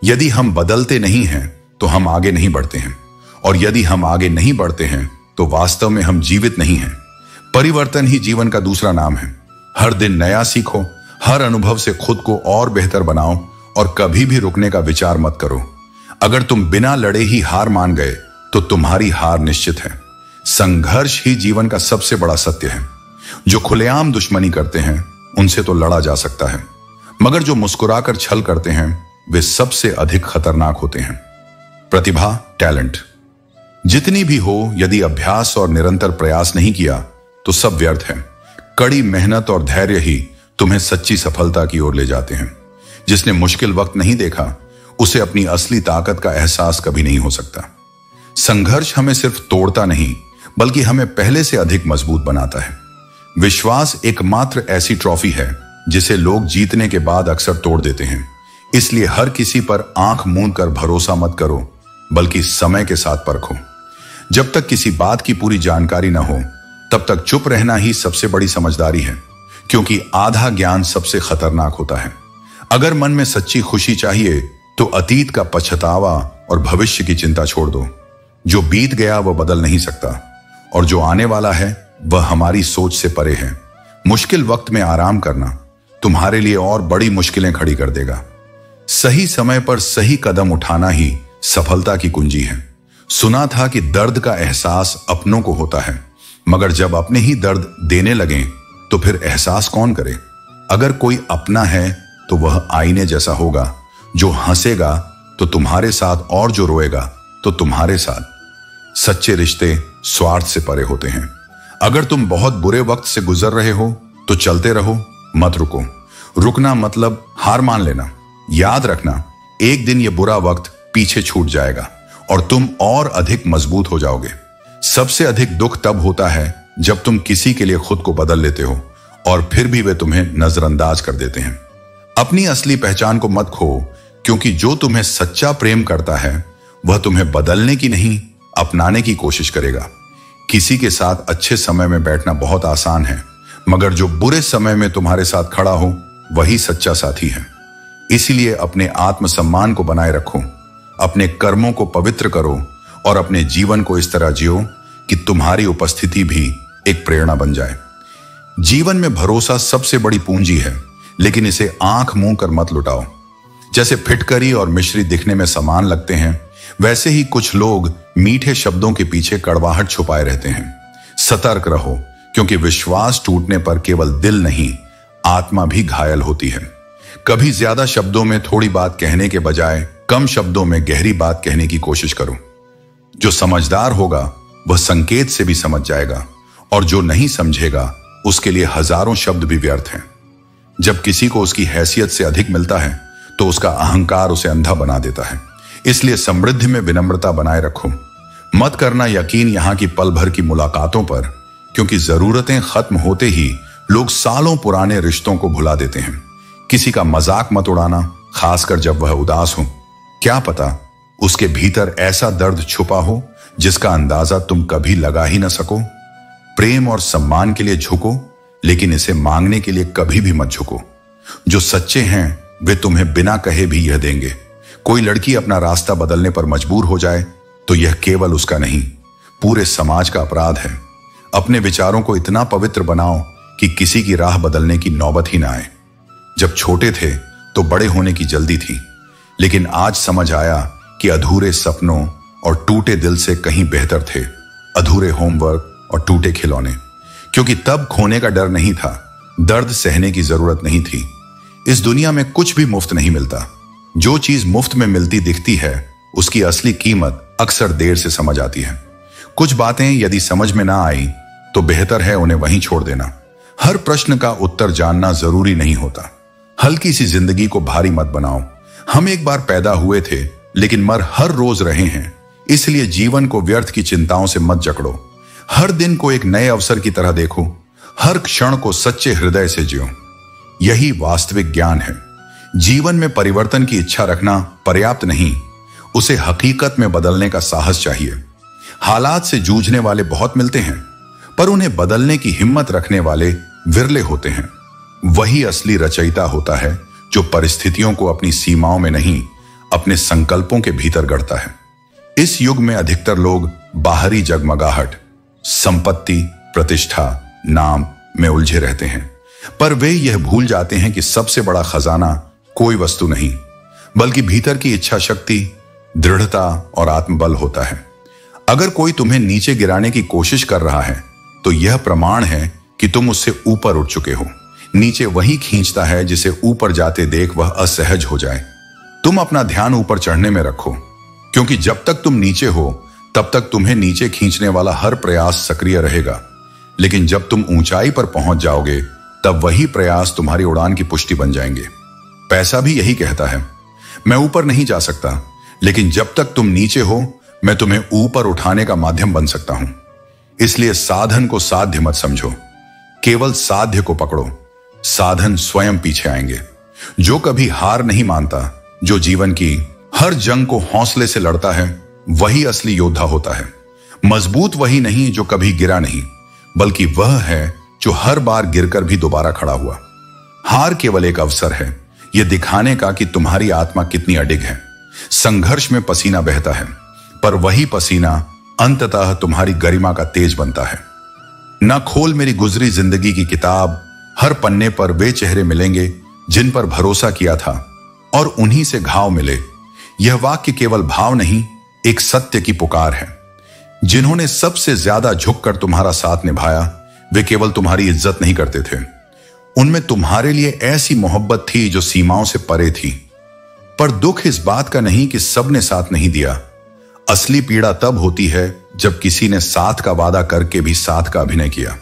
यदि हम बदलते नहीं हैं तो हम आगे नहीं बढ़ते हैं, और यदि हम आगे नहीं बढ़ते हैं तो वास्तव में हम जीवित नहीं हैं। परिवर्तन ही जीवन का दूसरा नाम है। हर दिन नया सीखो, हर अनुभव से खुद को और बेहतर बनाओ और कभी भी रुकने का विचार मत करो। अगर तुम बिना लड़े ही हार मान गए तो तुम्हारी हार निश्चित है। संघर्ष ही जीवन का सबसे बड़ा सत्य है। जो खुलेआम दुश्मनी करते हैं उनसे तो लड़ा जा सकता है, मगर जो मुस्कुराकर छल करते हैं वे सबसे अधिक खतरनाक होते हैं। प्रतिभा, टैलेंट जितनी भी हो, यदि अभ्यास और निरंतर प्रयास नहीं किया तो सब व्यर्थ है। कड़ी मेहनत और धैर्य ही तुम्हें सच्ची सफलता की ओर ले जाते हैं। जिसने मुश्किल वक्त नहीं देखा उसे अपनी असली ताकत का एहसास कभी नहीं हो सकता। संघर्ष हमें सिर्फ तोड़ता नहीं बल्कि हमें पहले से अधिक मजबूत बनाता है। विश्वास एकमात्र ऐसी ट्रॉफी है जिसे लोग जीतने के बाद अक्सर तोड़ देते हैं। इसलिए हर किसी पर आंख मूंद कर भरोसा मत करो, बल्कि समय के साथ परखो। जब तक किसी बात की पूरी जानकारी न हो तब तक चुप रहना ही सबसे बड़ी समझदारी है, क्योंकि आधा ज्ञान सबसे खतरनाक होता है। अगर मन में सच्ची खुशी चाहिए तो अतीत का पछतावा और भविष्य की चिंता छोड़ दो। जो बीत गया वह बदल नहीं सकता, और जो आने वाला है वह हमारी सोच से परे है। मुश्किल वक्त में आराम करना तुम्हारे लिए और बड़ी मुश्किलें खड़ी कर देगा। सही समय पर सही कदम उठाना ही सफलता की कुंजी है। सुना था कि दर्द का एहसास अपनों को होता है, मगर जब अपने ही दर्द देने लगें तो फिर एहसास कौन करे? अगर कोई अपना है तो वह आईने जैसा होगा। जो हंसेगा तो तुम्हारे साथ और जो रोएगा तो तुम्हारे साथ। सच्चे रिश्ते स्वार्थ से परे होते हैं। अगर तुम बहुत बुरे वक्त से गुजर रहे हो तो चलते रहो, मत रुको। रुकना मतलब हार मान लेना। याद रखना, एक दिन यह बुरा वक्त पीछे छूट जाएगा और तुम और अधिक मजबूत हो जाओगे। सबसे अधिक दुख तब होता है जब तुम किसी के लिए खुद को बदल लेते हो और फिर भी वे तुम्हें नजरअंदाज कर देते हैं। अपनी असली पहचान को मत खो, क्योंकि जो तुम्हें सच्चा प्रेम करता है वह तुम्हें बदलने की नहीं, अपनाने की कोशिश करेगा। किसी के साथ अच्छे समय में बैठना बहुत आसान है, मगर जो बुरे समय में तुम्हारे साथ खड़ा हो वही सच्चा साथी है। इसीलिए अपने आत्मसम्मान को बनाए रखो अपने कर्मों को पवित्र करो और अपने जीवन को इस तरह जियो कि तुम्हारी उपस्थिति भी एक प्रेरणा बन जाए। जीवन में भरोसा सबसे बड़ी पूंजी है, लेकिन इसे आंख मूंद कर मत लुटाओ। जैसे फिटकरी और मिश्री दिखने में समान लगते हैं, वैसे ही कुछ लोग मीठे शब्दों के पीछे कड़वाहट छुपाए रहते हैं। सतर्क रहो, क्योंकि विश्वास टूटने पर केवल दिल नहीं, आत्मा भी घायल होती है। कभी ज्यादा शब्दों में थोड़ी बात कहने के बजाय कम शब्दों में गहरी बात कहने की कोशिश करो। जो समझदार होगा वह संकेत से भी समझ जाएगा, और जो नहीं समझेगा उसके लिए हजारों शब्द भी व्यर्थ हैं। जब किसी को उसकी हैसियत से अधिक मिलता है तो उसका अहंकार उसे अंधा बना देता है। इसलिए समृद्धि में विनम्रता बनाए रखो। मत करना यकीन यहां की पल भर की मुलाकातों पर, क्योंकि जरूरतें खत्म होते ही लोग सालों पुराने रिश्तों को भुला देते हैं। किसी का मजाक मत उड़ाना, खासकर जब वह उदास हो। क्या पता उसके भीतर ऐसा दर्द छुपा हो जिसका अंदाजा तुम कभी लगा ही ना सको। प्रेम और सम्मान के लिए झुको, लेकिन इसे मांगने के लिए कभी भी मत झुको। जो सच्चे हैं वे तुम्हें बिना कहे भी यह देंगे। कोई लड़की अपना रास्ता बदलने पर मजबूर हो जाए तो यह केवल उसका नहीं, पूरे समाज का अपराध है। अपने विचारों को इतना पवित्र बनाओ कि किसी की राह बदलने की नौबत ही ना आए। जब छोटे थे तो बड़े होने की जल्दी थी, लेकिन आज समझ आया कि अधूरे सपनों और टूटे दिल से कहीं बेहतर थे अधूरे होमवर्क और टूटे खिलौने। क्योंकि तब खोने का डर नहीं था, दर्द सहने की जरूरत नहीं थी। इस दुनिया में कुछ भी मुफ्त नहीं मिलता। जो चीज मुफ्त में मिलती दिखती है, उसकी असली कीमत अक्सर देर से समझ आती है। कुछ बातें यदि समझ में ना आई तो बेहतर है उन्हें वहीं छोड़ देना। हर प्रश्न का उत्तर जानना जरूरी नहीं होता। हल्की सी जिंदगी को भारी मत बनाओ। हम एक बार पैदा हुए थे, लेकिन मर हर रोज रहे हैं। इसलिए जीवन को व्यर्थ की चिंताओं से मत जकड़ो। हर दिन को एक नए अवसर की तरह देखो। हर क्षण को सच्चे हृदय से जियो। यही वास्तविक ज्ञान है। जीवन में परिवर्तन की इच्छा रखना पर्याप्त नहीं, उसे हकीकत में बदलने का साहस चाहिए। हालात से जूझने वाले बहुत मिलते हैं, पर उन्हें बदलने की हिम्मत रखने वाले विरले होते हैं। वही असली रचयिता होता है जो परिस्थितियों को अपनी सीमाओं में नहीं, अपने संकल्पों के भीतर गढ़ता है। इस युग में अधिकतर लोग बाहरी जगमगाहट, संपत्ति, प्रतिष्ठा, नाम में उलझे रहते हैं, पर वे यह भूल जाते हैं कि सबसे बड़ा खजाना कोई वस्तु नहीं, बल्कि भीतर की इच्छा शक्ति, दृढ़ता और आत्मबल होता है। अगर कोई तुम्हें नीचे गिराने की कोशिश कर रहा है तो यह प्रमाण है कि तुम उससे ऊपर उठ चुके हो। नीचे वही खींचता है जिसे ऊपर जाते देख वह असहज हो जाए। तुम अपना ध्यान ऊपर चढ़ने में रखो, क्योंकि जब तक तुम नीचे हो तब तक तुम्हें नीचे खींचने वाला हर प्रयास सक्रिय रहेगा। लेकिन जब तुम ऊंचाई पर पहुंच जाओगे तब वही प्रयास तुम्हारी उड़ान की पुष्टि बन जाएंगे। पैसा भी यही कहता है, मैं ऊपर नहीं जा सकता, लेकिन जब तक तुम नीचे हो मैं तुम्हें ऊपर उठाने का माध्यम बन सकता हूं। इसलिए साधन को साध्य मत समझो, केवल साध्य को पकड़ो। साधन स्वयं पीछे आएंगे। जो कभी हार नहीं मानता, जो जीवन की हर जंग को हौसले से लड़ता है, वही असली योद्धा होता है। मजबूत वही नहीं जो कभी गिरा नहीं, बल्कि वह है जो हर बार गिरकर भी दोबारा खड़ा हुआ। हार केवल एक अवसर है, यह दिखाने का कि तुम्हारी आत्मा कितनी अडिग है। संघर्ष में पसीना बहता है, पर वही पसीना अंततः तुम्हारी गरिमा का तेज बनता है। न खोल मेरी गुजरी जिंदगी की किताब, हर पन्ने पर वे चेहरे मिलेंगे जिन पर भरोसा किया था और उन्हीं से घाव मिले। यह वाक्य केवल भाव नहीं, एक सत्य की पुकार है। जिन्होंने सबसे ज्यादा झुककर तुम्हारा साथ निभाया, वे केवल तुम्हारी इज्जत नहीं करते थे, उनमें तुम्हारे लिए ऐसी मोहब्बत थी जो सीमाओं से परे थी। पर दुख इस बात का नहीं कि सबने साथ नहीं दिया। असली पीड़ा तब होती है जब किसी ने साथ का वादा करके भी साथ का अभिनय किया।